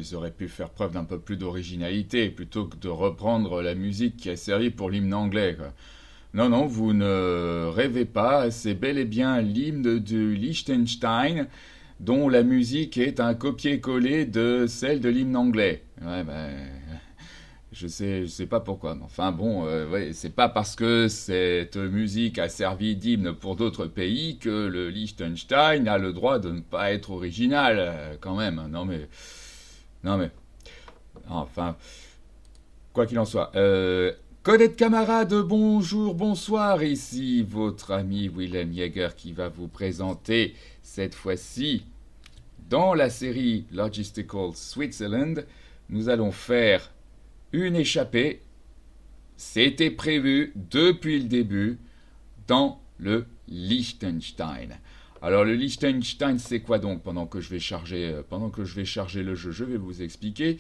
ils auraient pu faire preuve d'un peu plus d'originalité plutôt que de reprendre la musique qui a servi pour l'hymne anglais, quoi. Non, non, vous ne rêvez pas, c'est bel et bien l'hymne du Liechtenstein dont la musique est un copier-coller de celle de l'hymne anglais. Ouais, ben, je sais pas pourquoi. Mais enfin bon, ouais, c'est pas parce que cette musique a servi d'hymne pour d'autres pays que le Liechtenstein a le droit de ne pas être original, quand même. Non mais, enfin, quoi qu'il en soit. Codette camarade, bonjour, bonsoir. Ici votre ami Willem Jäger qui va vous présenter cette fois-ci dans la série Logistical Switzerland. Nous allons faire une échappée. C'était prévu depuis le début dans le Liechtenstein. Alors le Liechtenstein, c'est quoi donc pendant que je vais charger le jeu, je vais vous expliquer.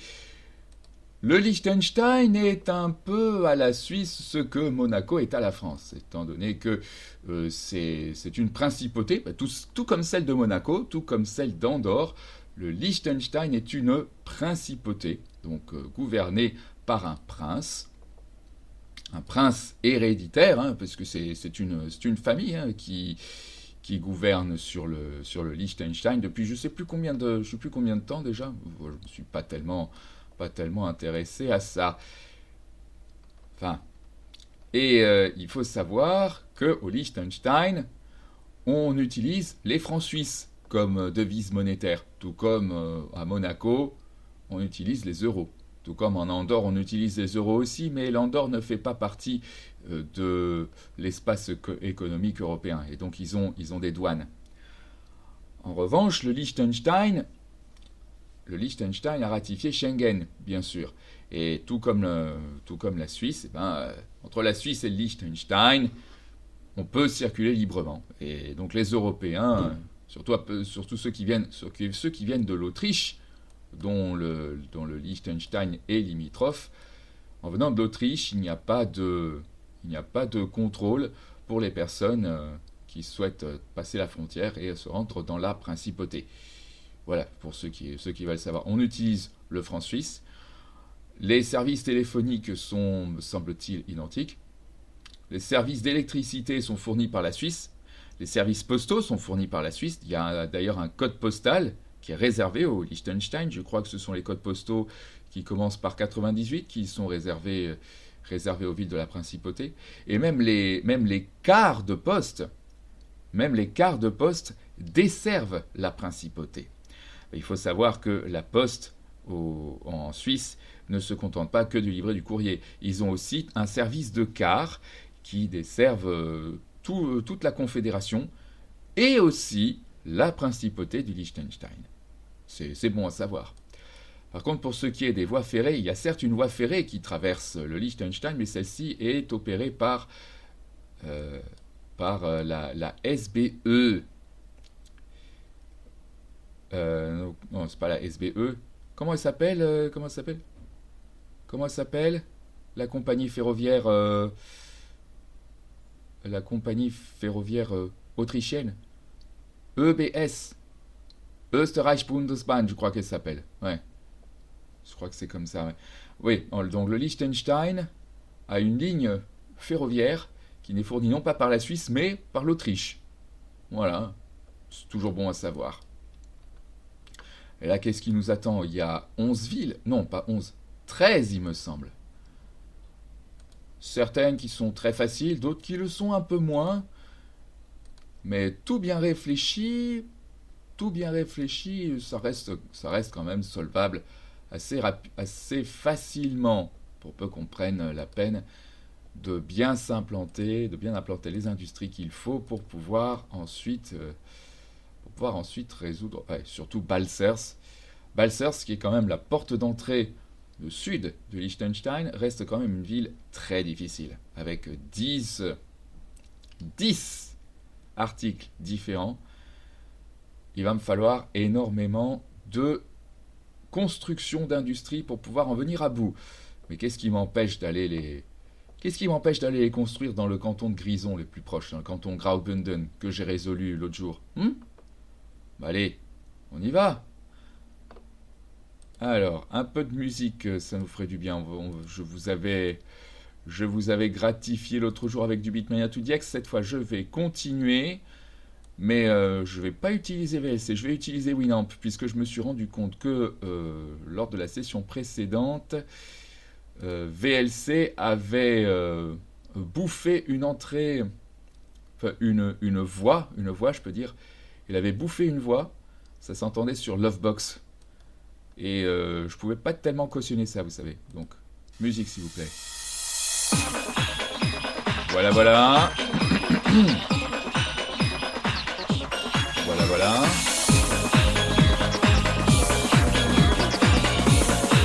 Le Liechtenstein est un peu à la Suisse ce que Monaco est à la France, étant donné que c'est une principauté, tout comme celle de Monaco, tout comme celle d'Andorre. Le Liechtenstein est une principauté, donc gouvernée par un prince héréditaire, hein, parce que c'est une famille, hein, qui gouverne sur le Liechtenstein depuis je sais plus combien de temps déjà. Je ne me suis pas tellement intéressé à ça. Enfin, et il faut savoir qu'au Liechtenstein, on utilise les francs suisses comme devise monétaire, tout comme à Monaco, on utilise les euros. Tout comme en Andorre, on utilise les euros aussi, mais l'Andorre ne fait pas partie de l'espace économique européen, et donc ils ont des douanes. En revanche, le Liechtenstein a ratifié Schengen, bien sûr. Et tout comme la Suisse, eh ben, entre la Suisse et le Liechtenstein, on peut circuler librement. Et donc les Européens, surtout ceux qui viennent de l'Autriche, dont le Liechtenstein est limitrophe, en venant de l'Autriche, il n'y a pas de contrôle pour les personnes qui souhaitent passer la frontière et se rendre dans la principauté. Voilà, pour ceux qui veulent savoir. On utilise le franc suisse. Les services téléphoniques sont, me semble-t-il, identiques. Les services d'électricité sont fournis par la Suisse. Les services postaux sont fournis par la Suisse. Il y a d'ailleurs un code postal qui est réservé au Liechtenstein. Je crois que ce sont les codes postaux qui commencent par 98 qui sont réservés aux villes de la principauté. Et même les quarts de poste, desservent la principauté. Il faut savoir que la poste en Suisse ne se contente pas que du livret du courrier. Ils ont aussi un service de car qui desservent toute la Confédération et aussi la principauté du Liechtenstein. C'est bon à savoir. Par contre, pour ce qui est des voies ferrées, il y a certes une voie ferrée qui traverse le Liechtenstein, mais celle-ci est opérée par la SBE. Non, c'est pas la SBE. Comment elle s'appelle Comment elle s'appelle La compagnie ferroviaire autrichienne. EBS. Österreich Bundesbahn, je crois qu'elle s'appelle. Ouais. Je crois que c'est comme ça. Ouais. Oui, donc le Liechtenstein a une ligne ferroviaire qui n'est fournie non pas par la Suisse, mais par l'Autriche. Voilà. C'est toujours bon à savoir. Et là, qu'est-ce qui nous attend? Il y a 11 villes. Non, pas 11. 13, il me semble. Certaines qui sont très faciles, d'autres qui le sont un peu moins. Mais tout bien réfléchi, ça reste quand même solvable assez facilement, pour peu qu'on prenne la peine de bien implanter les industries qu'il faut pour pouvoir ensuite résoudre, ouais, surtout Balzers. Balzers, qui est quand même la porte d'entrée le sud de Liechtenstein, reste quand même une ville très difficile, avec 10 articles différents. Il va me falloir énormément de construction d'industries pour pouvoir en venir à bout. Mais qu'est-ce qui m'empêche d'aller les construire dans le canton de Grison, les plus proches, dans le canton Graubünden, que j'ai résolu l'autre jour? Allez, on y va. Alors, un peu de musique, ça nous ferait du bien. Je vous avais gratifié l'autre jour avec du Beatmania 2DX. Cette fois, je vais continuer. Mais je ne vais pas utiliser VLC, je vais utiliser Winamp, puisque je me suis rendu compte que lors de la session précédente, VLC avait bouffé une entrée, enfin une voix, je peux dire. Il avait bouffé une voix, ça s'entendait sur Lovebox. Et je ne pouvais pas tellement cautionner ça, vous savez. Donc, musique s'il vous plaît. Voilà, voilà. Voilà.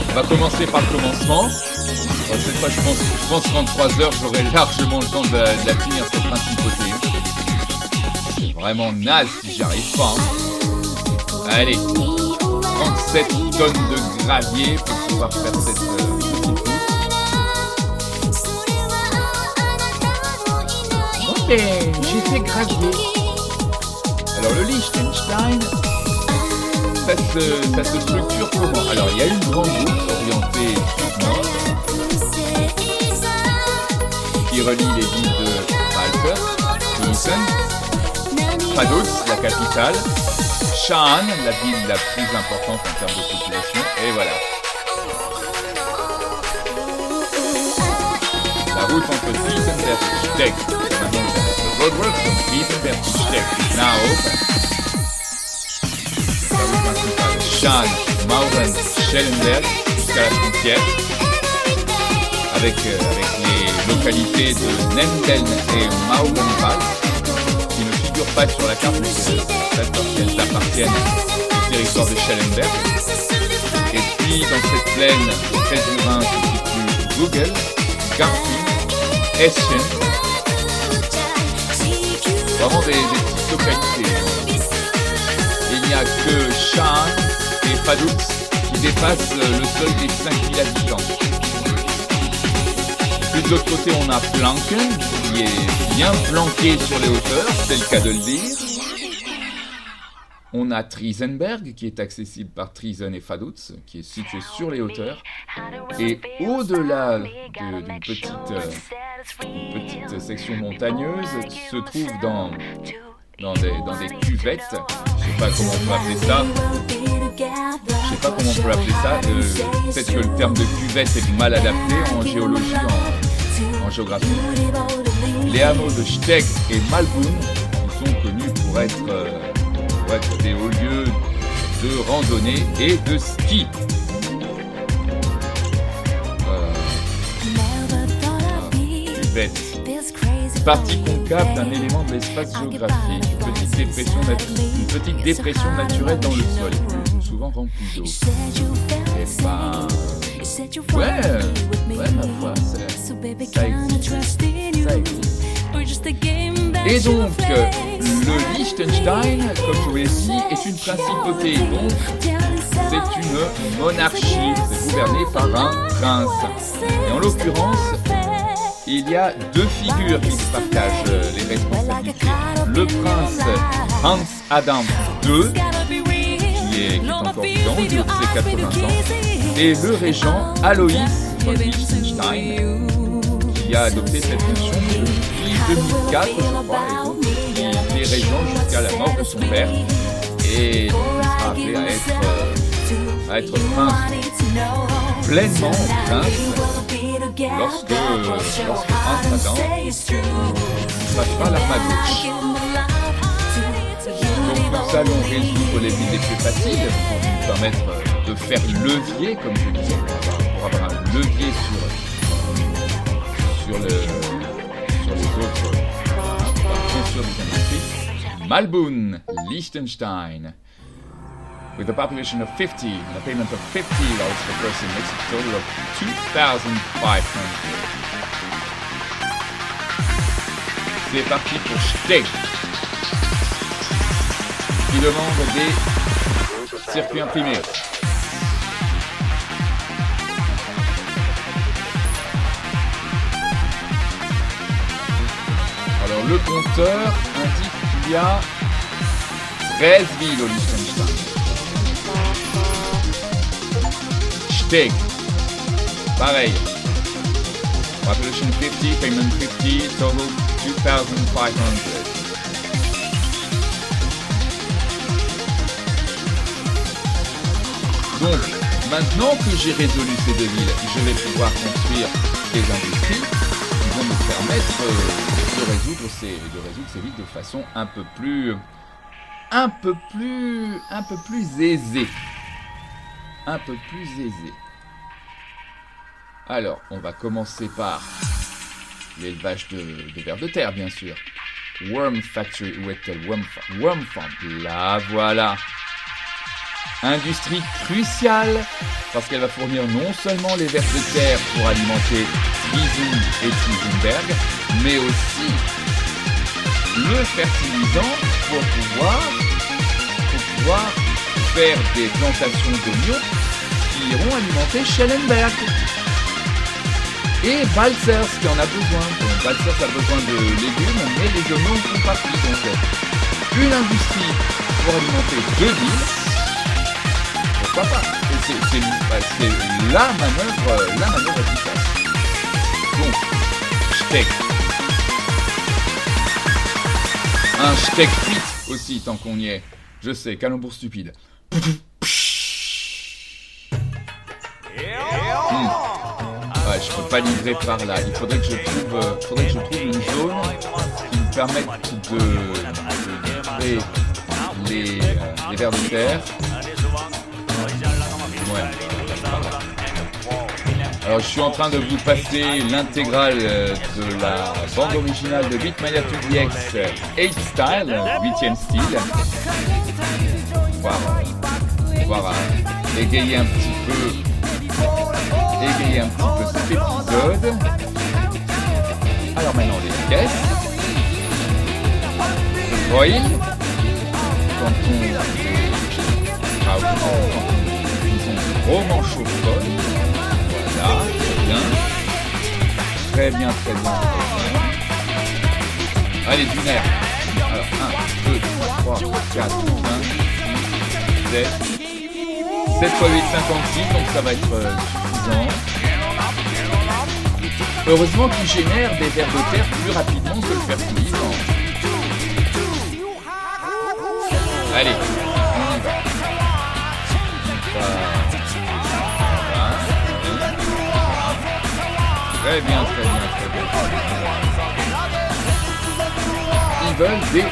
On va commencer par le commencement. Cette fois, je pense qu'en 3 heures, j'aurai largement le temps de la finir, cette principauté. C'est vraiment naze si j'y arrive pas. Allez, 37 tonnes de gravier pour pouvoir faire cette petite route. Ok, j'ai fait gravier. Alors le Liechtenstein, ça se structure comment? Alors il y a une grande route orientée sud-nord qui relie les villes de Walter, Gießen, Vaduz, la capitale, Schaan, la ville la plus importante en termes de population, et voilà. La route entre Wiesenberg et Steg. Roadworks from Wiesenberg to Steg is now open. La route principale, Schaan, Mauren, Schellenberg, jusqu'à la frontière, avec les localités de Nendeln et Maurenwald, qui ne figurent pas sur la carte, mais elles appartiennent au territoire de Schellenberg. Et puis, dans cette plaine près du Rhin se situe Google, Garching, Eschen. Vraiment des petites localités. Il n'y a que Schaan et Vaduz qui dépassent le seuil des 5000 habitants. Puis de l'autre côté, on a Planken qui est bien planqué sur les hauteurs, c'est le cas de le dire. On a Triesenberg qui est accessible par Triesen et Vaduz, qui est situé sur les hauteurs. Et au-delà d'une petite section montagneuse se trouve dans des cuvettes. Je sais pas comment on peut appeler ça. Peut-être que le terme de cuvette est mal adapté en géologie, en géographie. Les hameaux de Steg et Malbun sont connus pour être des hauts lieux de randonnée et de ski. Cuvette. Partie concave d'un élément de l'espace géographique, une petite dépression naturelle dans le sol, plus souvent remplie d'eau. Et ben, ouais, ma foi, ça existe. Et donc, le Liechtenstein, comme je vous l'ai dit, est une principauté, donc c'est une monarchie, c'est gouverné par un prince. Et en l'occurrence, il y a deux figures qui se partagent les responsabilités. Le prince Hans Adam II, qui est encore vivant, de ses 80 ans, et le régent Alois von Liechtenstein, qui a adopté cette fonction depuis 2004, je crois, et donc il est régent jusqu'à la mort de son père, et il sera appelé à être prince, pleinement prince, lorsque Hans Adam passera l'armature. Donc nous allons résoudre les villes les plus faciles pour nous permettre de faire levier, comme je disais, pour avoir un levier sur les autres fonctions des industries. Malbun, Liechtenstein. With a population of 50 and a payment of $50 per person makes a total of 2,500. C'est parti pour Steg, qui demande des circuits imprimés. Alors le compteur indique qu'il y a 13 villes au Liechtenstein. Steg. Pareil. Population 50, payment 50, total 2,500. Donc, maintenant que j'ai résolu ces deux villes, je vais pouvoir construire des industries qui vont me permettre de résoudre ces villes de façon un peu plus aisée. Un peu plus aisée. Alors, on va commencer par l'élevage de vers de terre, bien sûr. Worm Factory, où est-elle? Worm Farm, là, voilà. Industrie cruciale, parce qu'elle va fournir non seulement les vers de terre pour alimenter Gizum et Tizenberg, mais aussi le fertilisant pour pouvoir faire des plantations d'oignons qui iront alimenter Schellenberg. Et Balzers qui en a besoin. Donc, Balzers a besoin de légumes, mais les oignons font partie. Donc une industrie pour alimenter deux villes. Pourquoi pas? C'est la manœuvre efficace. Donc, steak. Un steak frites aussi, tant qu'on y est. Je sais, calembour stupide. Ouais, je peux pas livrer par là. Il faudrait que je trouve une zone qui me permette de livrer les vers de terre. Ouais. Alors je suis en train de vous passer l'intégrale de la bande originale de Beatmania 2DX 8 Style, 8ème style. Voir égayer un petit peu cet épisode. Alors maintenant les pièces. Le foil. Quand on gros manchot de foil. Voilà, très bien. Allez, dunaire. Alors 1, 2, 3, 4, 5, 6, 7. 7 x 8, 56, donc ça va être suffisant. Heureusement qu'il génère des vers de terre plus rapidement que le fertilisant. Allez, on y va. Très bien. Ils veulent des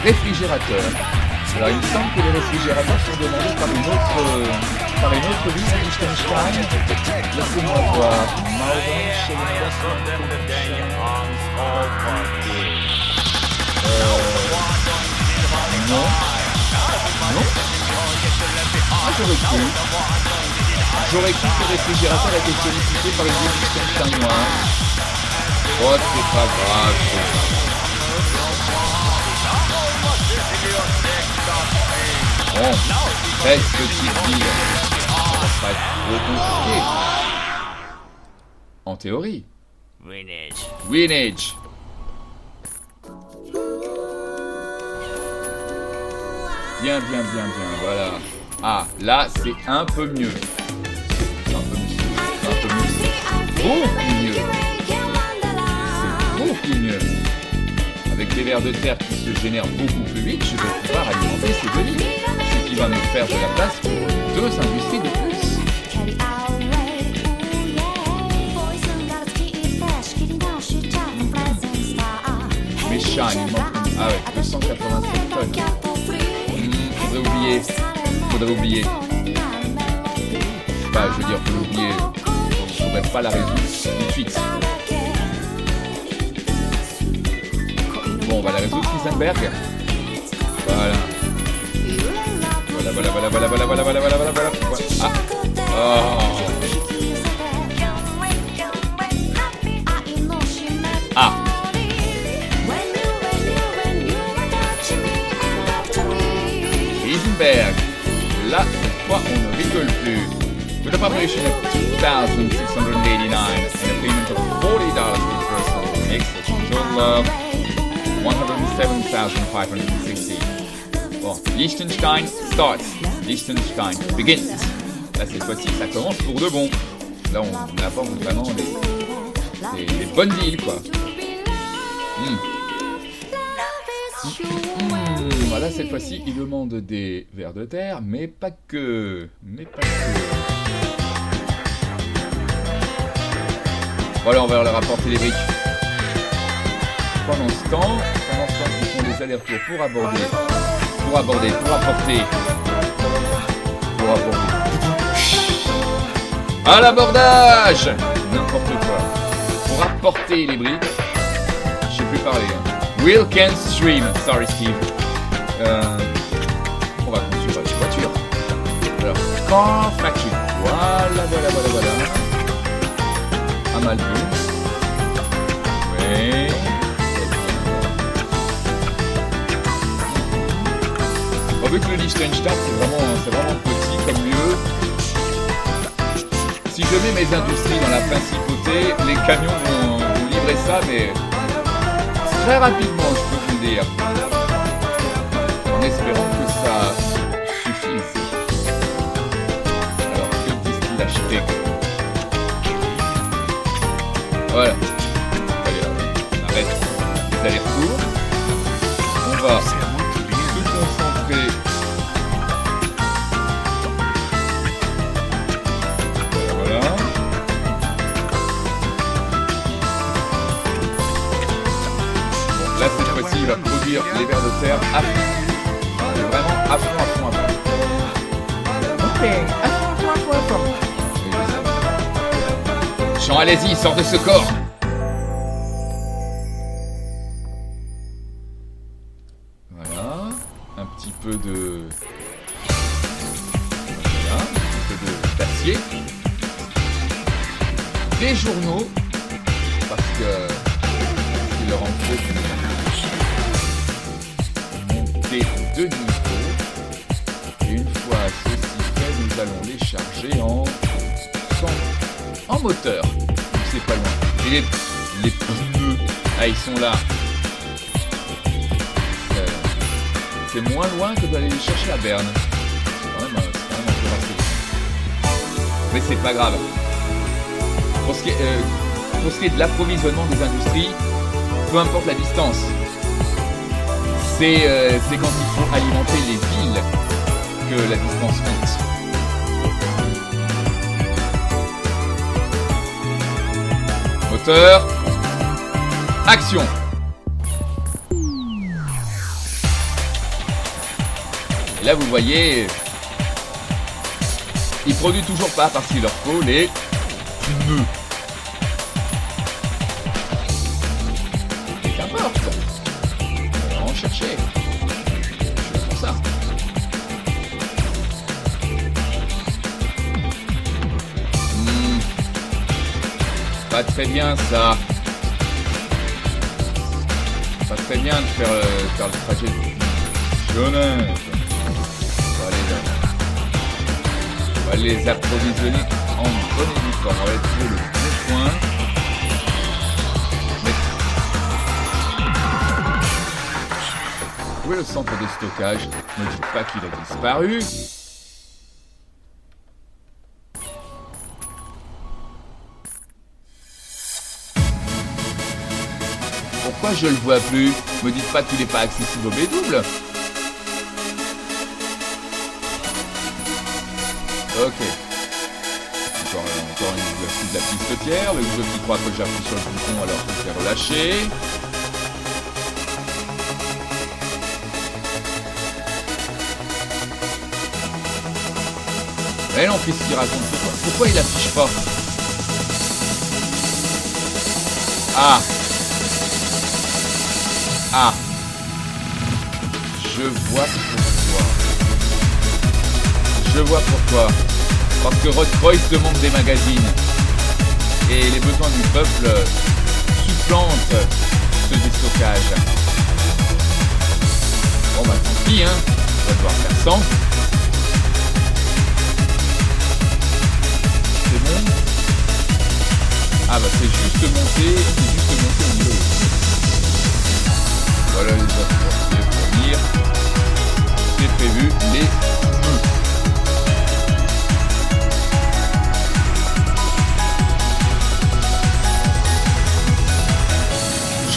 réfrigérateurs. Alors il me semble que les réfrigérateurs sont demandés par une autre ville de Liechtenstein. Laissez-moi voir. Non. Ah, j'aurais cru que le réfrigérateur a été sollicité par une ville liechtensteinoise. Oh, c'est pas grave. Bon, 13 petites villes. Ça va pas être trop compliqué. En théorie. Winage. Bien, voilà. Ah, là, c'est un peu mieux. Beaucoup mieux. C'est beaucoup mieux. Avec des vers de terre qui se génèrent beaucoup plus vite, je vais pouvoir alimenter ces deux villes. Ce qui va me faire de la place pour deux industries de plus. Mais Shine, il manque... Ah ouais, 287 tonnes. Faudrait oublier. Enfin, je veux dire, faudrait oublier. Je ne pourrais pas la résoudre tout de suite. Bon, on va la résoudre, Tizenberg. Voilà. Ah. Oh. Ah. Tizenberg. Là, cette fois, on ne rigole plus. With a population of 2,689 and a payment of $40 per person, makes a total of 107,560. Bon, Liechtenstein starts. Liechtenstein begins. Là, cette fois-ci, ça commence pour de bon. Là, on apporte vraiment des bonnes villes, quoi. Voilà, cette fois-ci, il demande des vers de terre, mais pas que. Voilà, on va leur rapporter les briques. Pendant ce temps, ils font des allers-retours pour apporter. À l'abordage! N'importe quoi. Pour apporter les briques, je sais plus parler. Will can stream. Sorry Steve. On va construire une voiture. Alors, Car Factory. Voilà. À mal vu. Oui. On veut que le Liechtenstein, c'est vraiment petit comme lieu. Si je mets mes industries dans la principauté, les camions vont livrer ça, mais très rapidement, je peux vous le dire. En espérant que ça suffise. Alors, que disent-ils d'acheter? Voilà. Allez, on arrête les allers-retours. On va se concentrer. Voilà. Là, cette fois-ci, il va produire les vers de terre à fond. Vraiment à fond. Ok, à fond. Jean, allez-y, sors de ce corps. Voilà. Un petit peu d'acier. Des journaux. Parce que il leur en faut monter de niveau. Et une fois ceci fait, nous allons les charger en moteur. C'est pas loin. Et les pneus, ils sont là. C'est moins loin que d'aller les chercher à Berne. C'est quand même un peu rapide. Mais c'est pas grave. Pour ce qui est de l'approvisionnement des industries, peu importe la distance, c'est quand il faut alimenter les villes que la distance compte. Moteur, action. Et là vous voyez, il produit toujours pas parce qu'il leur faut les pneus. Et qu'importe, on va en chercher. Je fais pour ça. Pas très bien ça. Pas très bien de faire le trajet de Genève. On va les approvisionner en bonne et due forme. On va les trouver le bon point. Où est le centre de stockage? Ne me dites pas qu'il a disparu. Pourquoi je le vois plus? Me dites pas qu'il n'est pas accessible au B-double. Ok. Encore une ouverture de la pistotière. Le jeu qui croit que j'appuie sur le bouton alors que je vais relâcher. Mais non, qu'est-ce qu'il raconte? Pourquoi il affiche pas? Ah. Je vois pourquoi. Parce que Rolls-Royce demande des magazines. Et les besoins du peuple supplantent ceux du stockage. Bon bah tant pis, hein. On va devoir faire 100. C'est bon. Ah bah c'est juste monté au niveau. Voilà les autres pour venir. C'est prévu les pneus.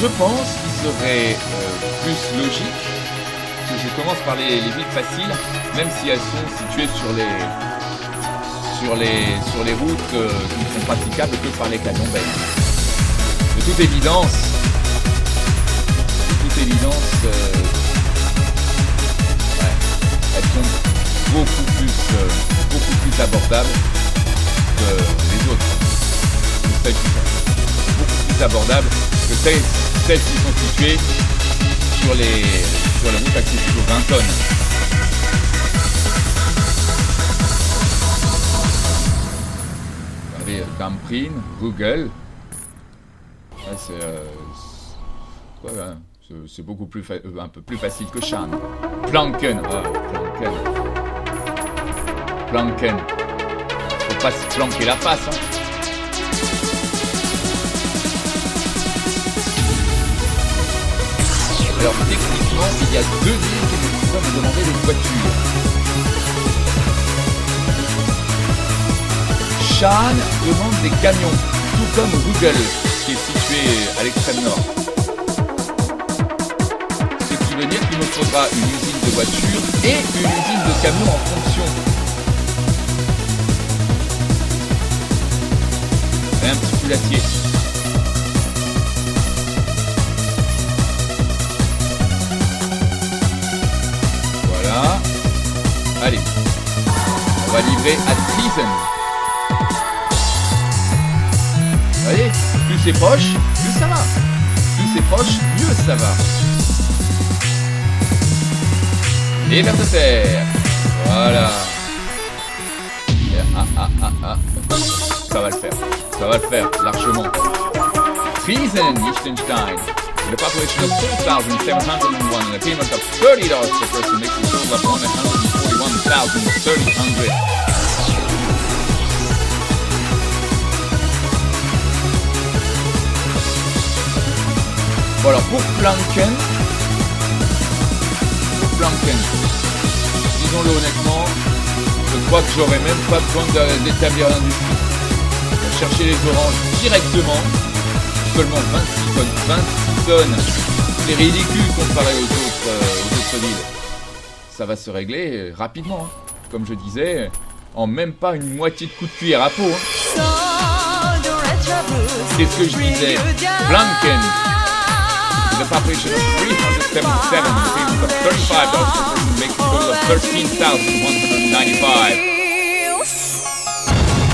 je pense qu'il serait plus logique que je commence par les villes faciles, même si elles sont situées sur les routes qui ne sont praticables que par les camions belges. De toute évidence, ouais, elles sont beaucoup plus abordables que les autres. Celles qui sont beaucoup plus abordables que celles qui sont situées sur les routes accessibles aux 20 tonnes. Regardez, Damprin, Google. Ouais, c'est beaucoup plus un peu plus facile que Shan. Planken. Planken. Faut pas se planquer la face, hein. Alors techniquement, il y a 2 villes qui me demander des voitures. Shan demande des camions, tout comme Google, qui est situé à l'extrême nord. Ce qui veut dire qu'il nous faudra une usine de voitures et une usine de camions en fonction. Et un petit peu d'acier. Allez, on va livrer à Triesen. Vous voyez, plus c'est proche, plus ça va. Plus c'est proche, mieux ça va. Et vers de terre. Voilà. Ça va le faire. Ça va le faire, largement. Triesen, Liechtenstein. With a population of 4,701 and a payment of $30 per person makes the total of 141,300. Bon alors pour Planken, disons-le honnêtement, je crois que j'aurais même pas besoin d'établir l'industrie. Chercher les oranges directement, seulement 26 tonnes, c'est ridicule comparé aux autres villes. Ça va se régler rapidement, hein. Comme je disais, en même pas une moitié de coup de cuillère à peau, hein. C'est ce que je disais. Planken, the population of 377, the payment of $35 per person makes a total of 13,195.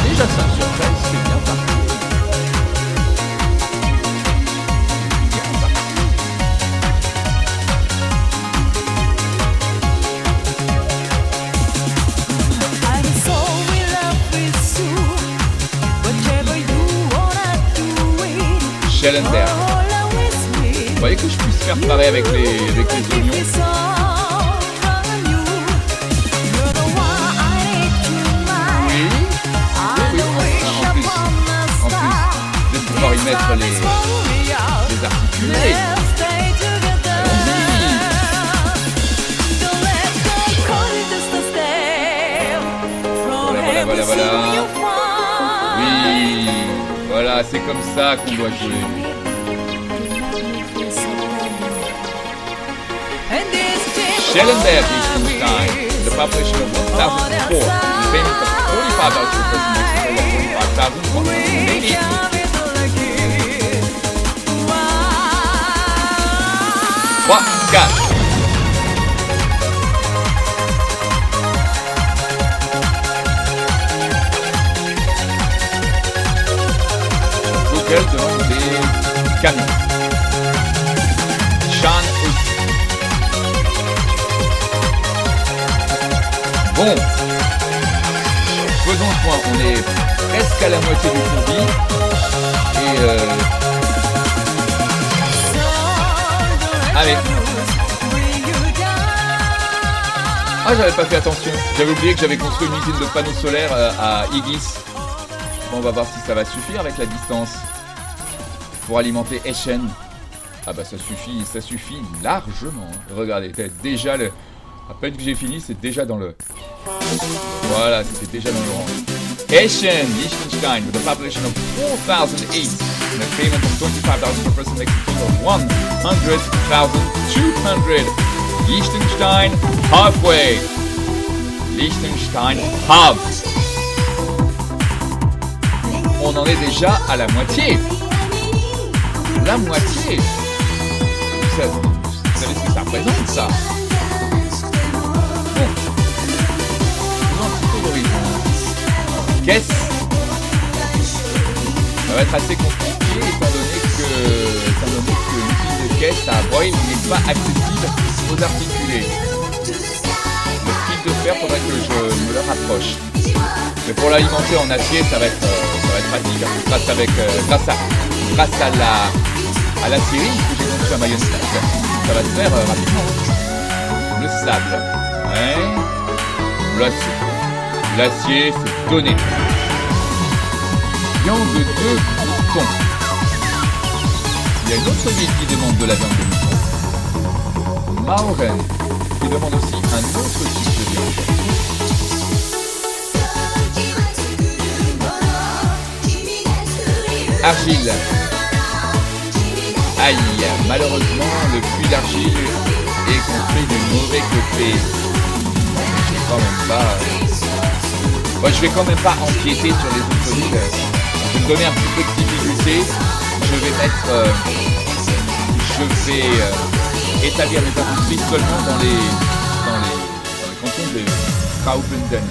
Déjà 5 sur 13, c'est bien parti. Schellenberg. Vous voyez que je puisse faire pareil avec les oignons. Oui, en plus, je vais pouvoir y mettre les articulés. Voilà. Oui, voilà, c'est comme ça qu'on doit jouer. Schellenberg, Liechtenstein, the population of 1,004, the payment of $45 per person makes a total of 45,180. Trois, quatre. Google demande des camions. Shan aussi. Bon, faisons le point, on est presque à la moitié du tourbi et allez. Ah, j'avais pas fait attention, j'avais oublié que j'avais construit une usine de panneaux solaires à Igis. Bon, on va voir si ça va suffire avec la distance pour alimenter Eschen. Ah bah ça suffit largement. Regardez, déjà le... À peine que j'ai fini, c'est déjà dans le... Voilà, c'était déjà dans l'orange. Eschen, Liechtenstein, with a population of 4,008. and a payment of 25,000 per person makes a total of 100,200. Liechtenstein, halfway. Liechtenstein, half. On en est déjà à la moitié. La moitié. Vous savez ce que ça représente, ça? Bon. Un petit peu d'horizon. Caisse. Ça va être assez compliqué étant donné que l'usine de caisse à Boyle n'est pas accessible aux articulés. Le fil de fer, faudrait que je me le rapproche. Mais pour l'alimenter en acier, ça va être pratique. Grâce à l'acierie que j'ai conçue à Mayenstadt, ça va se faire rapidement. Le sable. Ouais. L'acier. L'acier, c'est donné. Viande de mouton. Il y a une autre ville qui demande de la viande de mouton. Mauren, qui demande aussi un autre type de viande. Argile. Aïe, malheureusement, le puits d'argile est construit du mauvais côté. Je vais quand même pas empiéter sur les autres villes. Je vais me donner un petit peu de difficulté. Je vais établir mes industries seulement dans les cantons de Graubünden.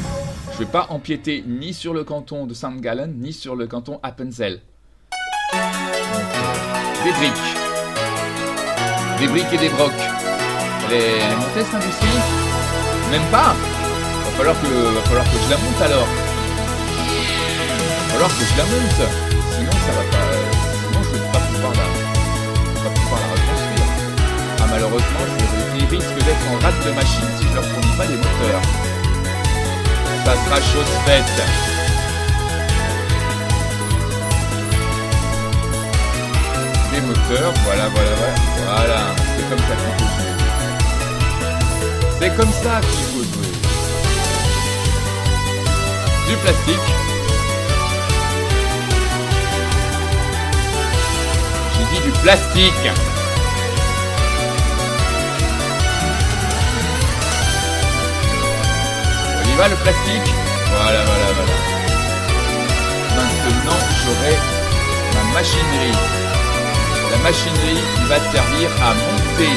Je vais pas empiéter ni sur le canton de St. Gallen, ni sur le canton Appenzell. Des briques. Des briques et des brocs. Elle est montée cette industrie? Même pas. Va falloir que je la monte alors. Va falloir que je la monte. Sinon ça va pas. Sinon je ne vais pas pouvoir la reconstruire. Ah malheureusement, il risque d'être en rate de machine si je leur fournis pas des moteurs. Ça sera chose faite. Des moteurs, voilà. C'est comme ça qu'il faut jouer. C'est comme ça qu'il faut jouer. Du plastique. J'ai dit du plastique. On y va le plastique. Voilà. Maintenant j'aurai ma machinerie. La machinerie qui va servir à monter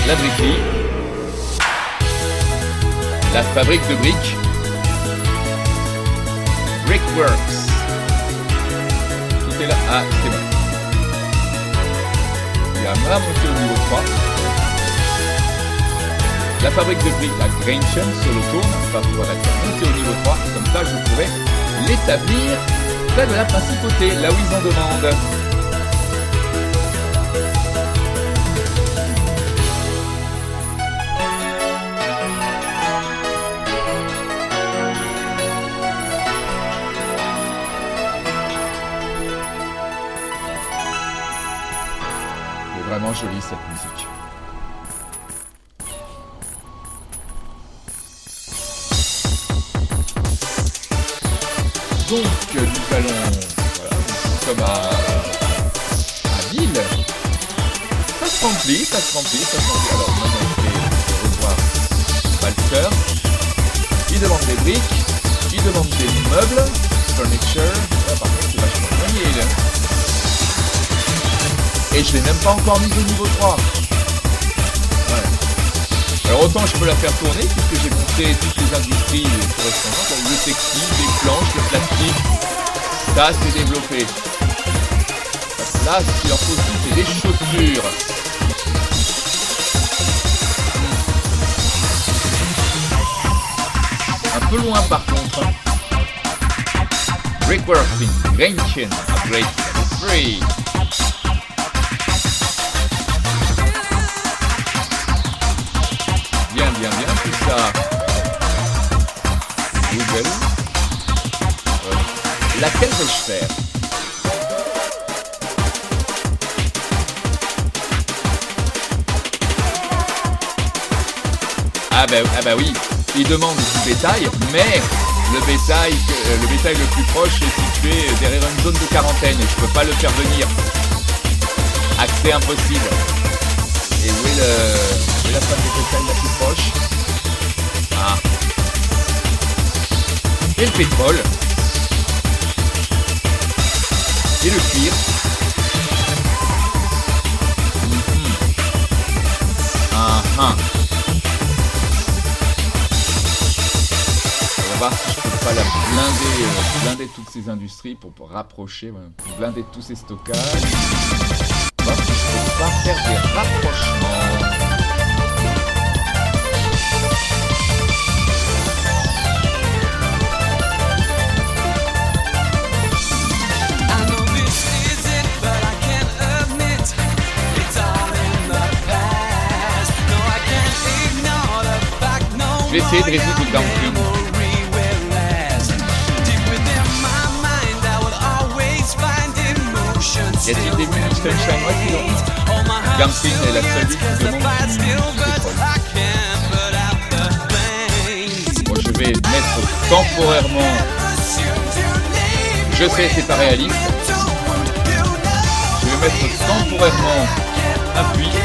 la briquerie, la fabrique de briques, Brickworks. Tout est là. Ah, c'est bon. Il y a ma montée au niveau 3. La fabrique de briques, la Grenchen, Solothurn, va pouvoir être montée au niveau 3. Comme ça, je pourrai l'établir près de la principauté, là où ils en demandent. Vraiment jolie cette musique. Donc nous allons, voilà, comme à Lille. Ça se remplit. Alors maintenant je vais revoir Walter. Il demande des briques, il demande des meubles, furniture. Là par contre c'est vachement éloigné là. Et je l'ai même pas encore mise au niveau 3. Ouais. Alors autant je peux la faire tourner puisque j'ai monté toutes les industries correspondantes, donc le textile, les planches, le plastique. Ça c'est développé. Là ce qu'il leur faut aussi c'est des chaussures. Un peu loin par contre. Brickworks in Grenchen, upgrade 3. Bien tout ça. Google. Laquelle vais-je faire? Ah bah oui, il demande du bétail, mais le bétail le plus proche est situé derrière une zone zone de quarantaine et je peux pas le faire venir. Accès impossible. Et où est la femme de cocaïne la plus proche? Ah. Et le pétrole. Et le cuir. On va voir si je peux pas la blinder toutes ces industries pour rapprocher, voilà, pour blinder tous ces stockages. On va voir si je peux pas faire des rapprochements. Je vais essayer de résoudre le downstream. Y a-t-il des mini Liechtensteinois qui l'ont? Downstream est la seule ville qui demande du pétrole. Bon, je vais mettre temporairement. Je sais, c'est pas réaliste. Je vais mettre temporairement un puits.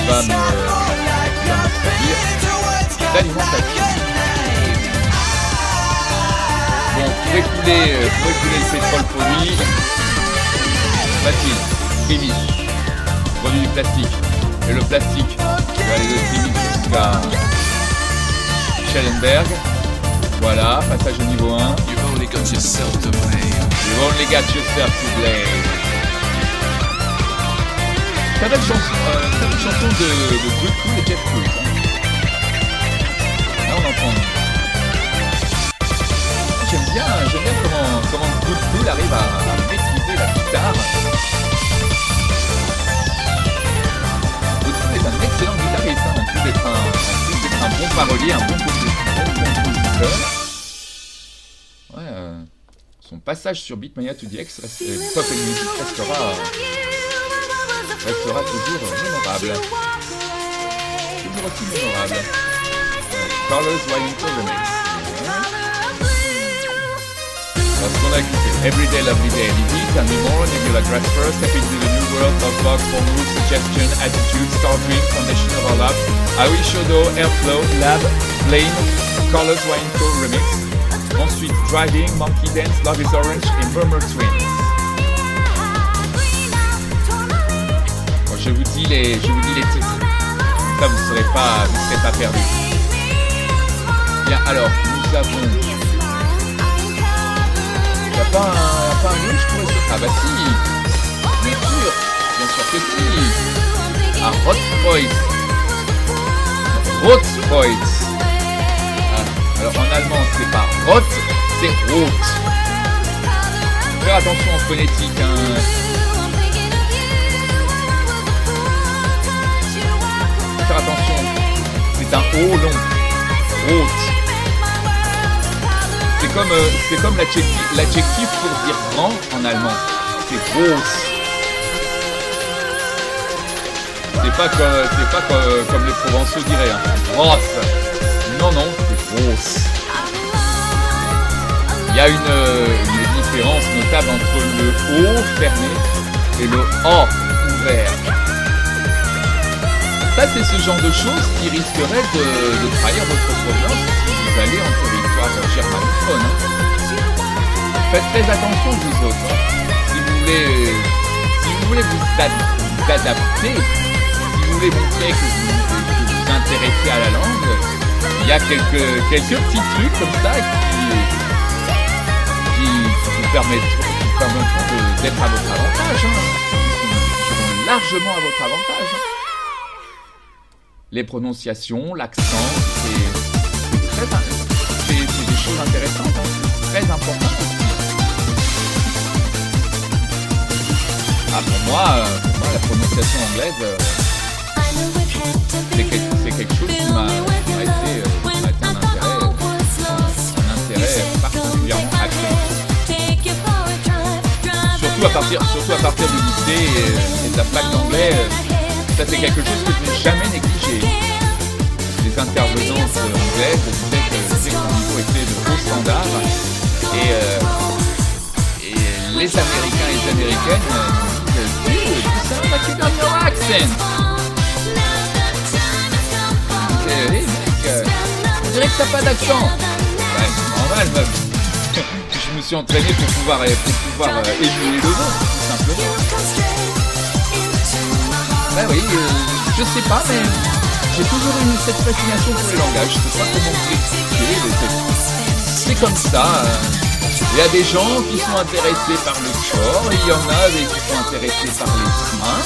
Va me servir d'alimentation. Bon, pour écouler le pétrole produit, facile, Trimis, produit du plastique. Et le plastique, je vais aller de Trimis jusqu'à Schellenberg. Voilà, passage au niveau 1. You've only got yourself to blame. You've only got yourself to blame. Ça va être chanson de Good Cool et Jeff Cool. Là on entend. J'aime bien comment Good Cool arrive à maîtriser la guitare. Good Cool est un excellent guitariste, hein, en plus d'être un bon parolier, un bon compositeur. Ouais, son passage sur Beatmania 2DX, Pop and Music restera toujours mémorable. Toujours aussi mémorable. Carlos Wainko Remix. Parce qu'on a écouté Everyday Lovely Day, Elite, and more, Nebula Grasper, step into the new world of box for mood, suggestion, attitude, star dream, foundation of our lab, Aoi Shodo, Airflow, Lab, Blame, Carlos Wainko Remix. Ensuite, Driving, Monkey Dance, Love is Orange et Murmur Twins. Je vous dis les titres. Ça, vous ne serez pas perdus. Bien, alors, nous avons... Il n'y a pas un lieu, je pourrais... Ah bah si. Bien sûr que si. Ah, Rotkreuz. Ah, alors en allemand, c'est pas Rot, c'est Rot. Faire attention en phonétique, hein. Faire attention, c'est un O long, Rot. C'est comme l'adjectif pour dire grand en allemand, c'est groß. C'est pas comme les Provençaux diraient, hein. Groß. Non, c'est groß. Il y a une différence notable entre le O fermé et le O ouvert. Ça, c'est ce genre de choses qui risquerait de trahir votre provenance si vous allez en territoire germanophone. Hein. Faites très attention, vous autres. Hein. Si vous voulez vous adapter, si vous voulez montrer que vous vous intéressez à la langue, il y a quelques petits trucs comme ça qui vous permettront d'être à votre avantage. Hein. Qui seront largement à votre avantage. Hein. Les prononciations, l'accent, c'est des choses intéressantes, hein. C'est très important aussi. Ah, pour moi, la prononciation anglaise, c'est quelque chose qui m'a été un intérêt particulièrement accru. Surtout à partir du lycée et de la fac d'anglais. Ça, c'est quelque chose que je n'ai jamais négligé. Les intervenantes anglaises disaient que mon niveau était de haut standard. Et les Américains et les Américaines disent dude, you sound like you got no accent. Hey, mec, on dirait que t'as pas d'accent. Ouais, c'est normal, meuf. Je me suis entraîné pour pouvoir émuler le vôtre, tout simplement. Bah oui, je sais pas, mais j'ai toujours eu cette fascination pour les langages. Je sais pas comment vous expliquer, mais c'est comme ça. Il y a des gens qui sont intéressés par le corps, et il y en a qui sont intéressés par les soins.